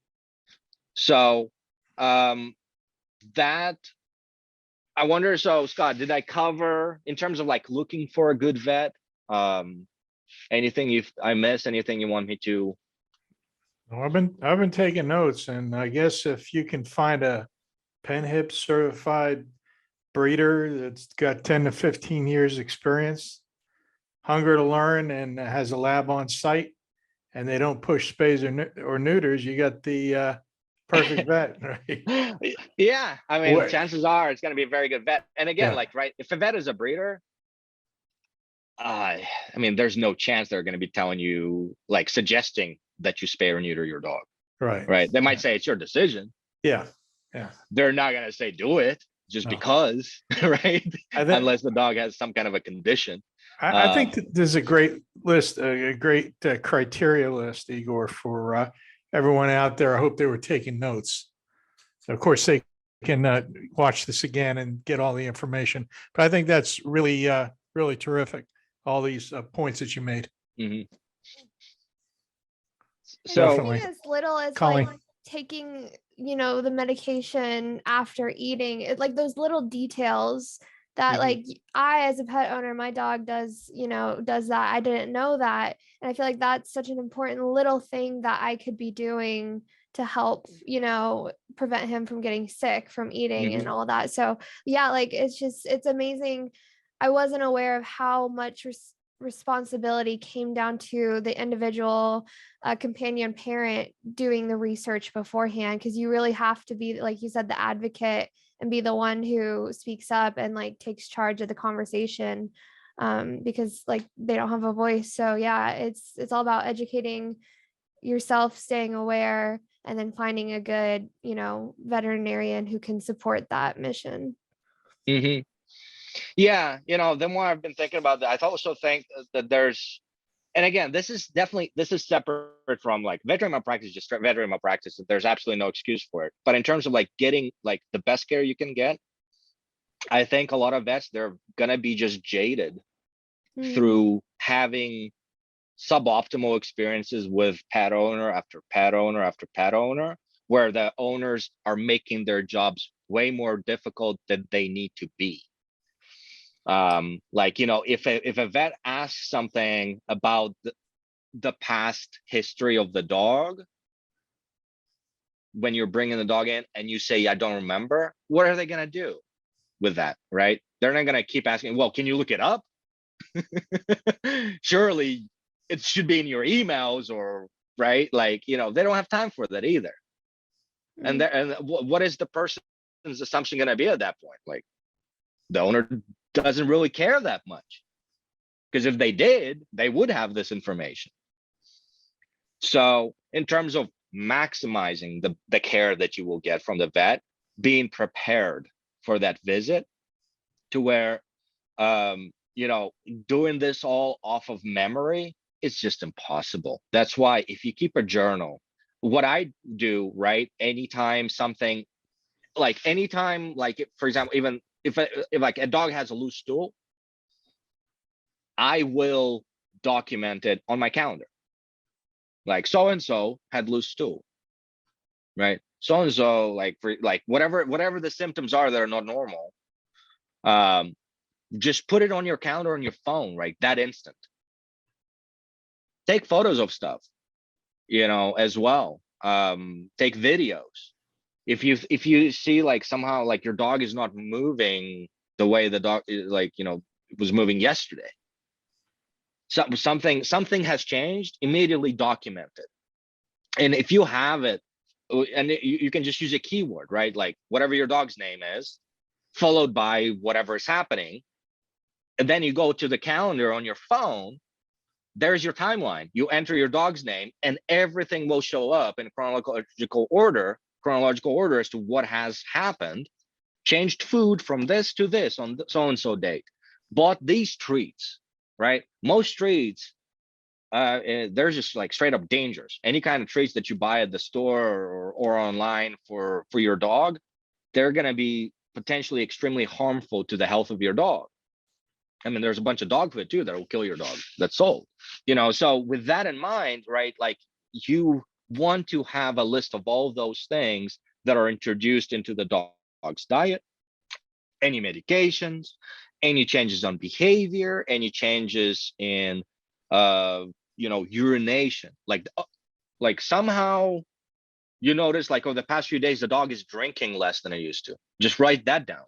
Speaker 3: So that, I wonder, so Scott, did I cover in terms of like looking for a good vet? Anything I missed? Anything you want me to?
Speaker 2: Well, I've been taking notes, and I guess if you can find a pen hip certified breeder that's got 10 to 15 years experience, hunger to learn, and has a lab on site, and they don't push spays or neuters, you got the perfect vet, right?
Speaker 3: Yeah, I mean,
Speaker 2: What?
Speaker 3: chances are it's going to be a very good vet. And again,
Speaker 2: Yeah,
Speaker 3: like, right, if a vet is a breeder, I mean, there's no chance they're going to be telling you, like, suggesting that you spay or neuter your dog,
Speaker 2: right.
Speaker 3: right? They might say it's your decision.
Speaker 2: Yeah, yeah.
Speaker 3: They're not going to say do it just
Speaker 2: No,
Speaker 3: because, right?
Speaker 2: I think
Speaker 3: Unless the dog has some kind of a condition.
Speaker 2: I think that there's a great list, a great criteria list, Igor, for everyone out there. I hope they were taking notes. Of course, they can watch this again and get all the information. But I think that's really, really terrific. All these points that you made.
Speaker 3: Mhm.
Speaker 1: And
Speaker 3: So,
Speaker 2: Definitely.
Speaker 1: something as little as
Speaker 2: Colleen.
Speaker 1: like taking, the medication after eating, like those little details that
Speaker 3: Mhm.
Speaker 1: like I, as a pet owner, my dog does, does that. I didn't know that. And I feel like that's such an important little thing that I could be doing to help, prevent him from getting sick from eating and
Speaker 3: Mhm.
Speaker 1: all that. So yeah, like it's amazing. I wasn't aware of how much responsibility came down to the individual companion parent doing the research beforehand, because you really have to be, like you said, the advocate and be the one who speaks up and like takes charge of the conversation, because like they don't have a voice. So yeah, it's all about educating yourself, staying aware, and then finding a good, veterinarian who can support that mission.
Speaker 3: Mhm. Yeah, the more I've been thinking about that, I also think that there's, and again, this is separate from like veterinary malpractice, just straight veterinary malpractice. There's absolutely no excuse for it. But in terms of like getting like the best care you can get, I think a lot of vets, they're gonna be just jaded
Speaker 1: Mm.
Speaker 3: through having suboptimal experiences with pet owner after pet owner after pet owner, where the owners are making their jobs way more difficult than they need to be. Like, if a vet asks something about the past history of the dog, when you're bringing the dog in and you say, I don't remember, what are they going to do with that, right? They're not going to keep asking, well, can you look it up? Surely it should be in your emails, or right, like, they don't have time for that either. And
Speaker 1: Mm.
Speaker 3: what is the person's assumption going to be at that point? Like, the owner doesn't really care that much, because if they did, they would have this information. So in terms of maximizing the care that you will get from the vet, being prepared for that visit, to where doing this all off of memory, it's just impossible. That's why if you keep a journal, what I do, right, anytime, for example, even if like a dog has a loose stool, I will document it on my calendar. Like, so and so had loose stool, right? So and so, like, for like whatever the symptoms are that are not normal, um, just put it on your calendar on your phone, right? That instant. Take photos of stuff, as well. Take videos. If you see like somehow like your dog is not moving the way the dog like was moving yesterday, something has changed, immediately document it. And if you have it, and you can just use a keyword, right? Like whatever your dog's name is, followed by whatever is happening. And then you go to the calendar on your phone, there's your timeline. You enter your dog's name and everything will show up in chronological order as to what has happened. Changed food from this to this on so-and-so date. Bought these treats, right? Most treats, they're just like straight up dangerous. Any kind of treats that you buy at the store or online for your dog, they're going to be potentially extremely harmful to the health of your dog. I mean, there's a bunch of dog food too that will kill your dog that's sold, so with that in mind, right, like you want to have a list of all those things that are introduced into the dog's diet, any medications, any changes on behavior, any changes in urination, like somehow you notice like over the past few days the dog is drinking less than it used to. Just write that down.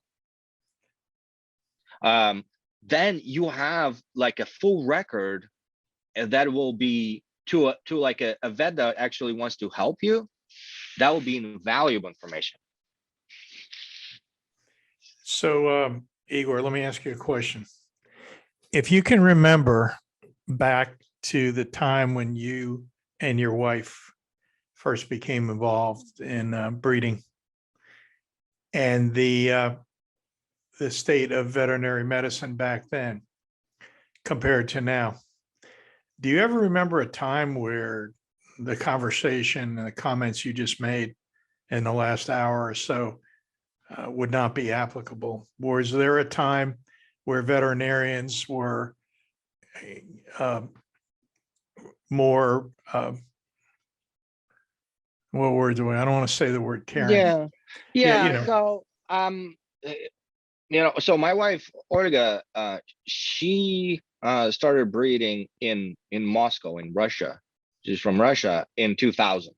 Speaker 3: Then you have like a full record, and that will be to like a vet that actually wants to help you. That will be invaluable information.
Speaker 2: So, Igor, let me ask you a question. If you can remember back to the time when you and your wife first became involved in breeding, and the state of veterinary medicine back then compared to now, do you ever remember a time where the conversation and the comments you just made in the last hour or so would not be applicable? Was there a time where veterinarians were more, what word do I don't want to say the word caring.
Speaker 3: Yeah. So so my wife Olga, she started breeding in Moscow, in Russia. She's from Russia, in 2000.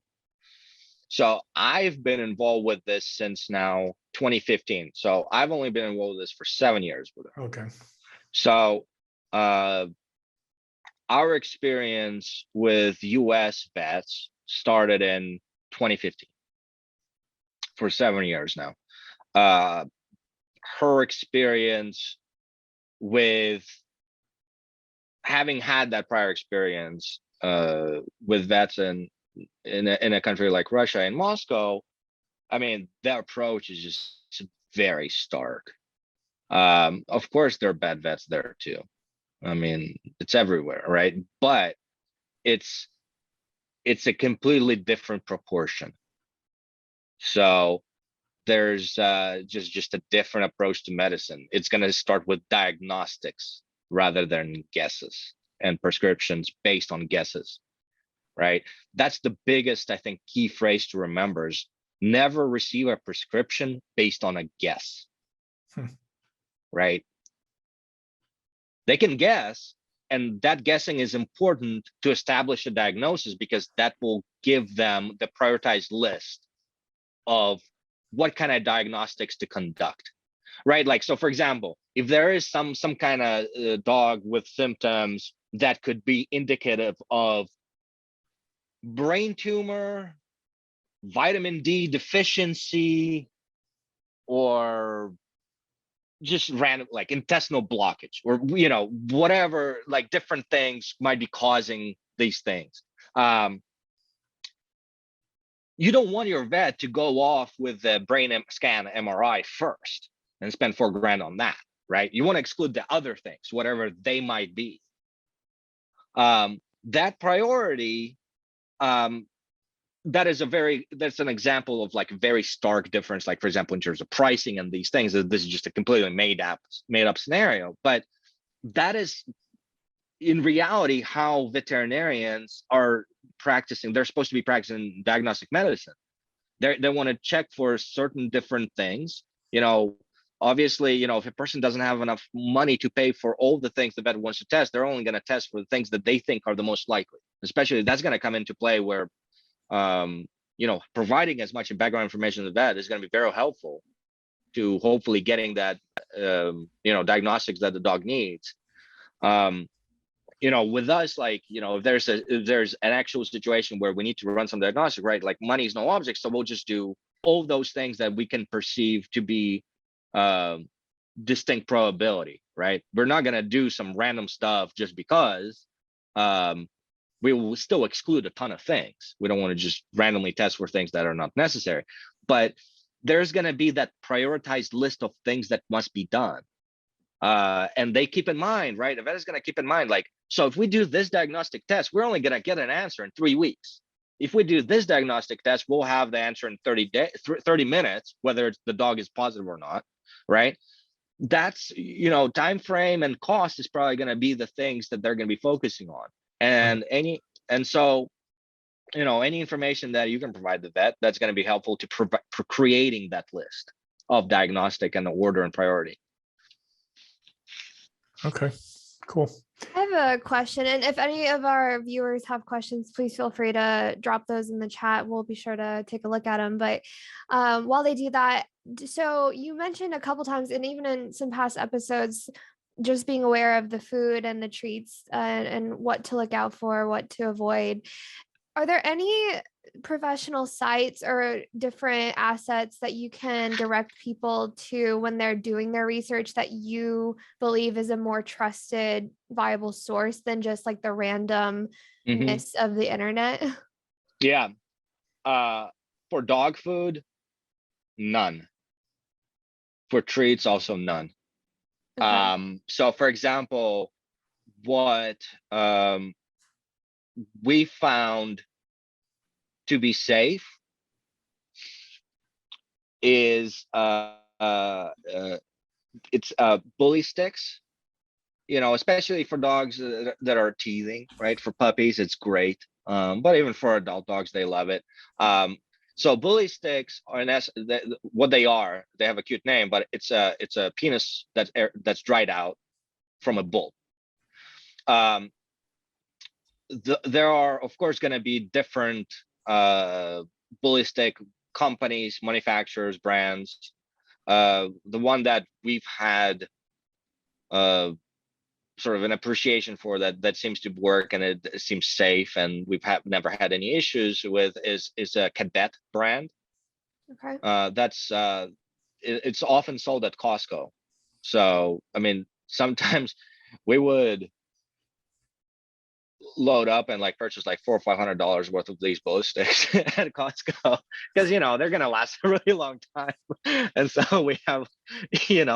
Speaker 3: So I've been involved with this since now 2015. So I've only been involved with this for 7 years with her.
Speaker 2: Okay.
Speaker 3: So our experience with US vets started in 2015, for 7 years now. Her experience with having had that prior experience with vets in a country like Russia and Moscow, I mean, their approach is just very stark. Of course, there are bad vets there too. I mean, it's everywhere, right? But it's a completely different proportion. So there's just a different approach to medicine. It's going to start with diagnostics rather than guesses, and prescriptions based on guesses, right? That's the biggest, I think, key phrase to remember is never receive a prescription based on a guess, right? They can guess, and that guessing is important to establish a diagnosis, because that will give them the prioritized list of what kind of diagnostics to conduct, right? Like, so for example, if there is some kind of dog with symptoms that could be indicative of brain tumor, vitamin D deficiency, or just random like intestinal blockage, or whatever, like different things might be causing these things, you don't want your vet to go off with the brain scan MRI first and spend $4,000 on that, right? You want to exclude the other things, whatever they might be. That priority, that's an example of like a very stark difference, like for example in terms of pricing and these things. This is just a completely made up scenario, but that is in reality how veterinarians are practicing. They're supposed to be practicing diagnostic medicine. They want to check for certain different things. Obviously, if a person doesn't have enough money to pay for all the things the vet wants to test, they're only going to test for the things that they think are the most likely. Especially that's going to come into play where providing as much background information to the vet is going to be very helpful to hopefully getting that diagnostics that the dog needs. With us, like, if there's an actual situation where we need to run some diagnostic, right? Like money is no object. So we'll just do all those things that we can perceive to be distinct probability, right? We're not going to do some random stuff just because. We will still exclude a ton of things. We don't want to just randomly test for things that are not necessary, but there's going to be that prioritized list of things that must be done. And they keep in mind, right? A vet is going to keep in mind, like, so if we do this diagnostic test, we're only going to get an answer in 3 weeks. If we do this diagnostic test, we'll have the answer in 30 minutes, whether the dog is positive or not, right? That's, time frame and cost is probably going to be the things that they're going to be focusing on. And any information that you can provide the vet, that's going to be helpful for creating that list of diagnostic and the order and priority.
Speaker 2: Okay, Cool.
Speaker 1: I have a question, and if any of our viewers have questions, please feel free to drop those in the chat. We'll be sure to take a look at them. But while they do that, so you mentioned a couple times, and even in some past episodes, just being aware of the food and the treats and what to look out for, what to avoid. Are there any professional sites or different assets that you can direct people to when they're doing their research that you believe is a more trusted, viable source than just like the randomness of the internet?
Speaker 3: Yeah. For dog food, none. For treats, also none.
Speaker 1: Okay.
Speaker 3: So for example, what we found to be safe is it's bully sticks, you know, especially for dogs that are teething, right? For puppies, it's great. But even for adult dogs, they love it. So bully sticks are what they are. They have a cute name, but it's a penis that's dried out from a bull. There are, of course, going to be different bully stick companies, manufacturers, brands. The one that we've had sort of an appreciation for that seems to work and it seems safe and we've never had any issues with is a Cadet brand.
Speaker 1: Okay.
Speaker 3: That's it's often sold at Costco. So I mean, sometimes we would load up and like purchase like $400 or $500 worth of these bully sticks at Costco because you know they're gonna last a really long time, and so we have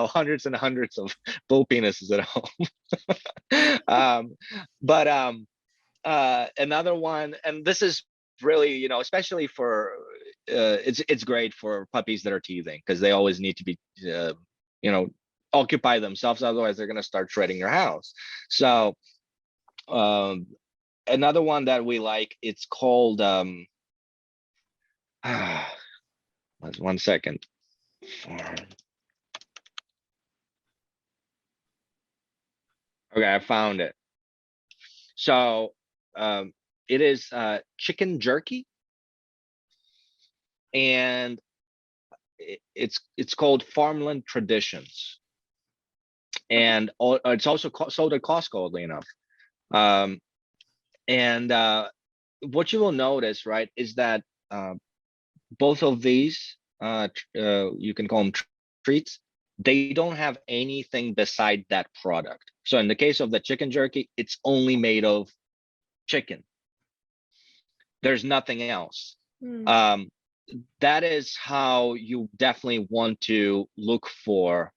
Speaker 3: hundreds and hundreds of bull penises at home. Another one, and this is really especially for it's great for puppies that are teething because they always need to be occupy themselves, otherwise they're gonna start shredding your house. So another one that we like, it's called 1 second. Okay, I found it. So it is chicken jerky, and it's called Farmland Traditions, and it's also sold at Costco, oddly enough. And what you will notice, right, is that both of these, you can call them treats, they don't have anything beside that product. So in the case of the chicken jerky, it's only made of chicken. There's nothing else. That is how you definitely want to look for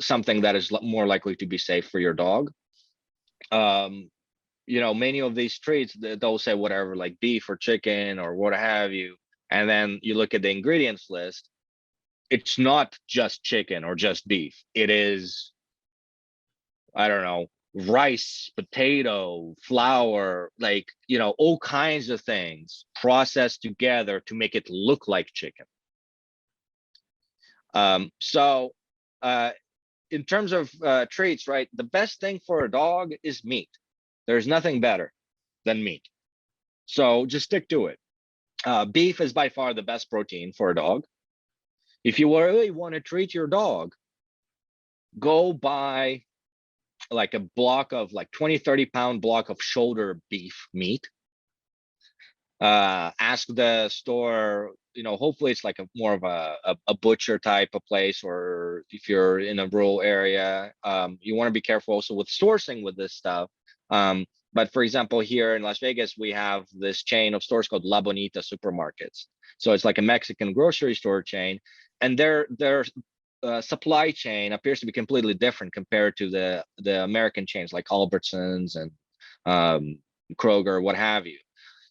Speaker 3: something that is more likely to be safe for your dog. Many of these treats, they'll say whatever, like beef or chicken or what have you, and then you look at the ingredients list, it's not just chicken or just beef. It is, I don't know, rice, potato, flour, like all kinds of things processed together to make it look like chicken. So in terms of treats, right, the best thing for a dog is meat. There's nothing better than meat. So just stick to it. Beef is by far the best protein for a dog. If you really want to treat your dog, go buy like a block of like 20-30 pound block of shoulder beef meat. Ask the store, hopefully it's like more of a butcher type of place, or if you're in a rural area, you want to be careful also with sourcing with this stuff. But for example, here in Las Vegas, we have this chain of stores called La Bonita Supermarkets. So it's like a Mexican grocery store chain, and their supply chain appears to be completely different compared to the American chains like Albertsons and Kroger, what have you.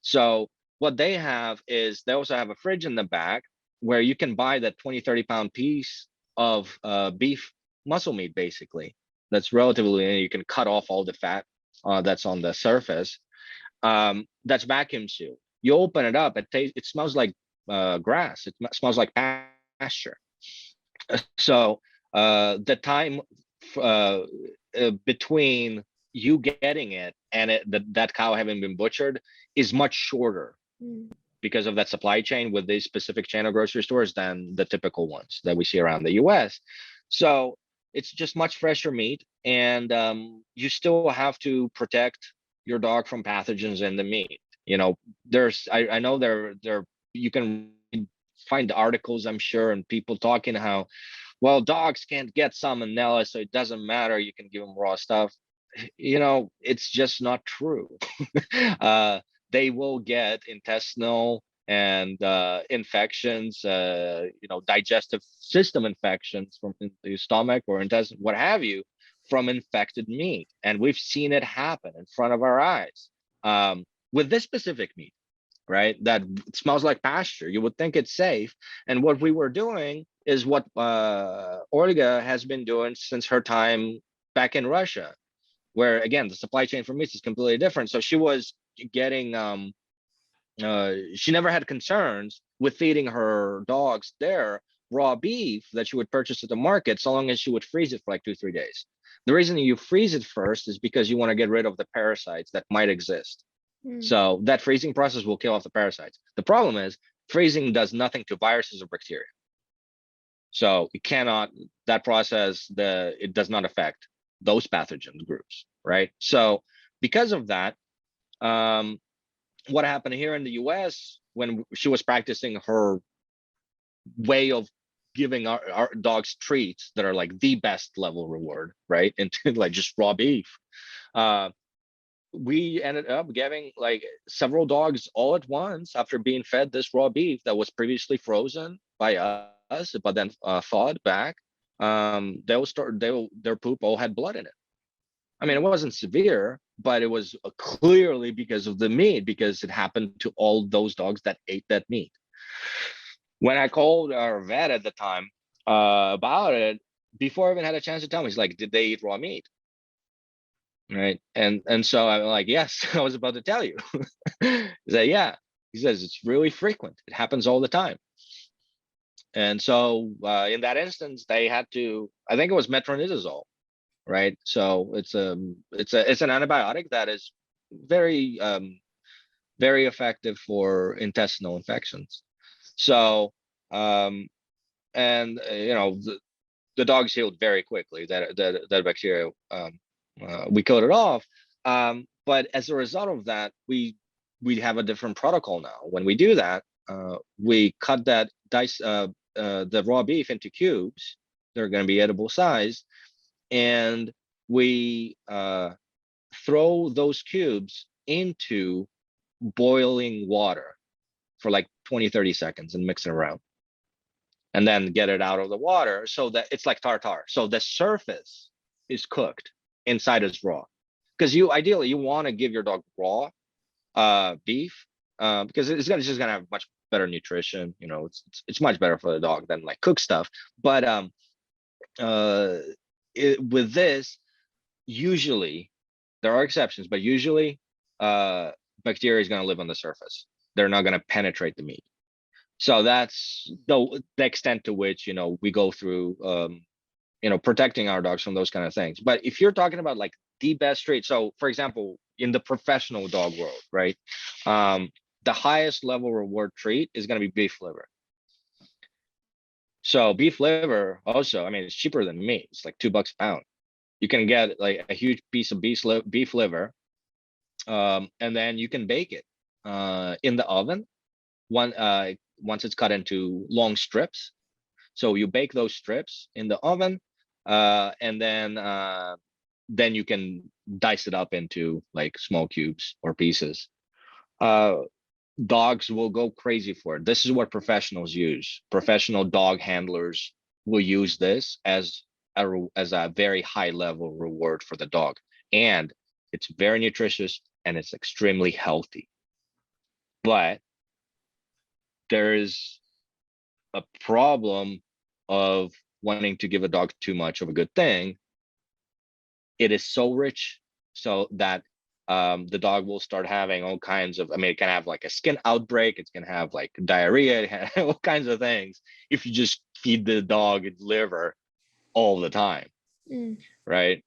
Speaker 3: So what they have is they also have a fridge in the back where you can buy that 20-30 pound piece of beef muscle meat, basically. That's relatively, you can cut off all the fat that's on the surface. That's vacuum sealed. You open it up, it smells like grass. It smells like pasture. So the time between you getting it and that cow having been butchered is much shorter
Speaker 1: Mm.
Speaker 3: because of that supply chain with these specific chain of grocery stores than the typical ones that we see around the US. So it's just much fresher meat, and you still have to protect your dog from pathogens in the meat. You know, I know there you can find articles, I'm sure, and people talking how, well, dogs can't get salmonella, so it doesn't matter, you can give them raw stuff. You know, it's just not true. They will get intestinal and infections, you know, digestive system infections from the stomach or intestine, what have you, from infected meat. And we've seen it happen in front of our eyes with this specific meat, right? That smells like pasture. You would think it's safe. And what we were doing is what Olga has been doing since her time back in Russia, where again, the supply chain for meat is completely different. So she was getting, she never had concerns with feeding her dogs there raw beef that she would purchase at the market, so long as she would freeze it for like 2-3 days. The reason you freeze it first is because you want to get rid of the parasites that might exist.
Speaker 1: Mm.
Speaker 3: So that freezing process will kill off the parasites. The problem is freezing does nothing to viruses or bacteria. So it cannot, that process, it does not affect those pathogen groups, right? So because of that, what happened here in the US when she was practicing her way of giving our dogs treats that are like the best level reward, right? And like just raw beef. We ended up giving like several dogs all at once after being fed this raw beef that was previously frozen by us, but then thawed back. Their poop all had blood in it. I mean, it wasn't severe, but it was clearly because of the meat, because it happened to all those dogs that ate that meat. When I called our vet at the time about it, before I even had a chance to tell me, he's like, "Did they eat raw meat?" Right, and so I'm like, "Yes, I was about to tell you." He said, "Yeah." He says it's really frequent. It happens all the time. And so in that instance, they had to. I think it was metronidazole, right? So it's an antibiotic that is very very effective for intestinal infections. So and you know, the dogs healed very quickly. That bacteria, we killed it off. But as a result of that, we have a different protocol now. When we do that, we cut that the raw beef into cubes. They're going to be edible size, and we throw those cubes into boiling water for like 20-30 seconds and mix it around, and then get it out of the water so that it's like tartar. So the surface is cooked, inside is raw. Because ideally you want to give your dog raw beef because it's just gonna have much better nutrition. You know, it's much better for the dog than like cooked stuff. But with this, usually there are exceptions, but usually bacteria is going to live on the surface. They're not going to penetrate the meat. So that's the extent to which, you know, we go through you know, protecting our dogs from those kind of things. But if you're talking about like the best treat, so for example, in the professional dog world, right, the highest level reward treat is going to be beef liver. So beef liver also, I mean, it's cheaper than meat. It's like $2 a pound. You can get like a huge piece of beef liver, and then you can bake it in the oven once it's cut into long strips. So you bake those strips in the oven, and then you can dice it up into like small cubes or pieces. Dogs will go crazy for it. This is what professionals use. Professional dog handlers will use this as a very high level reward for the dog, and it's very nutritious and it's extremely healthy. But there is a problem of wanting to give a dog too much of a good thing. It is so rich so that the dog will start having all kinds of, I mean, it can have like a skin outbreak, it's gonna have like diarrhea, all kinds of things if you just feed the dog liver all the time.
Speaker 1: Mm.
Speaker 3: right?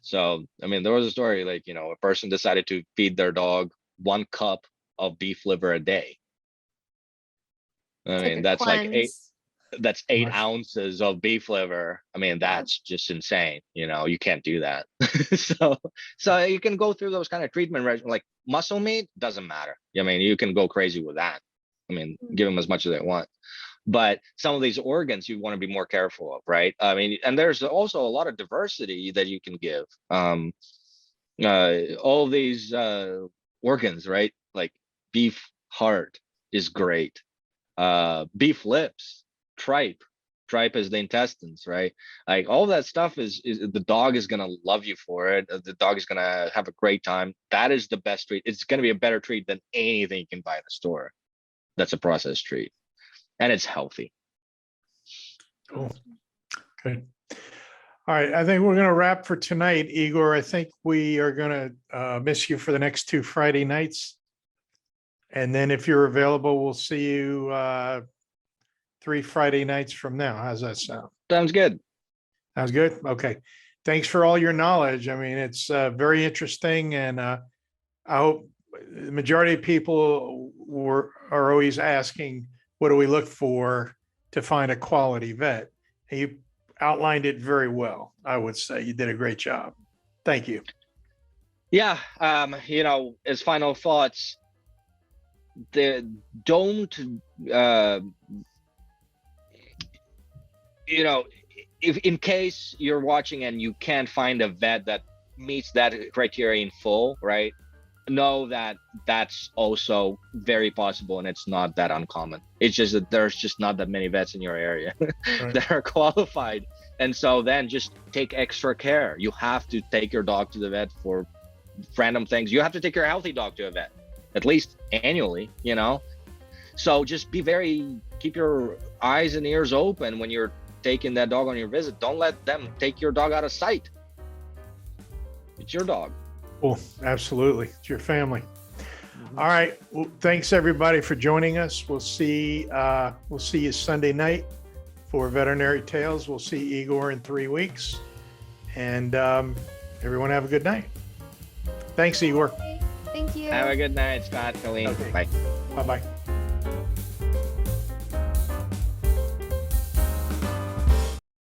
Speaker 3: So, I mean, there was a story like, you know, a person decided to feed their dog 1 cup of beef liver a day. I
Speaker 1: It's like
Speaker 3: mean,
Speaker 1: a
Speaker 3: that's like
Speaker 1: cleanse.
Speaker 3: that's eight
Speaker 2: Nice.
Speaker 3: ounces of beef liver. I mean, that's just insane. You know, you can't do that. So you can go through those kind of treatment regimens. Like muscle meat doesn't matter. I mean, you can go crazy with that. I mean, give them as much as they want. But some of these organs you want to be more careful of, right? I mean, and there's also a lot of diversity that you can give. All these organs, right? Like beef heart is great. Beef lips, tripe. Tripe is the intestines, right? Like all that stuff is the dog is gonna love you for it. The dog is gonna have a great time. That is the best treat. It's gonna be a better treat than anything you can buy in the store. That's a processed treat, and it's healthy.
Speaker 2: Cool. Good. All right. I think we're going to wrap for tonight, Igor. I think we are going to miss you for the next 2 Friday nights. And then if you're available, we'll see you 3 Friday nights from now. How's that sound?
Speaker 3: Sounds good.
Speaker 2: Sounds good. Okay. Thanks for all your knowledge. I mean, it's very interesting. And I hope the majority of people are always asking, what do we look for to find a quality vet? And you outlined it very well. I would say you did a great job. Thank you.
Speaker 3: Yeah. You know, as final thoughts, don't you know, if in case you're watching and you can't find a vet that meets that criteria in full, right? Know that that's also very possible, and it's not that uncommon. It's just that there's just not that many vets in your area
Speaker 2: Right.
Speaker 3: that are qualified, and so then just take extra care. You have to take your dog to the vet for random things. You have to take your healthy dog to a vet at least annually, you know. So just keep your eyes and ears open when you're taking that dog on your visit. Don't let them take your dog out of sight. It's your dog.
Speaker 2: Cool. Absolutely. It's your family. All right. Well, thanks everybody for joining us. We'll see you Sunday night for Veterinary Tales. We'll see Igor in 3 weeks. And everyone have a good night. Thanks, Igor.
Speaker 1: Thank you.
Speaker 3: Have a good night, Scott, Colleen.
Speaker 2: Okay.
Speaker 3: Bye.
Speaker 2: Bye-bye.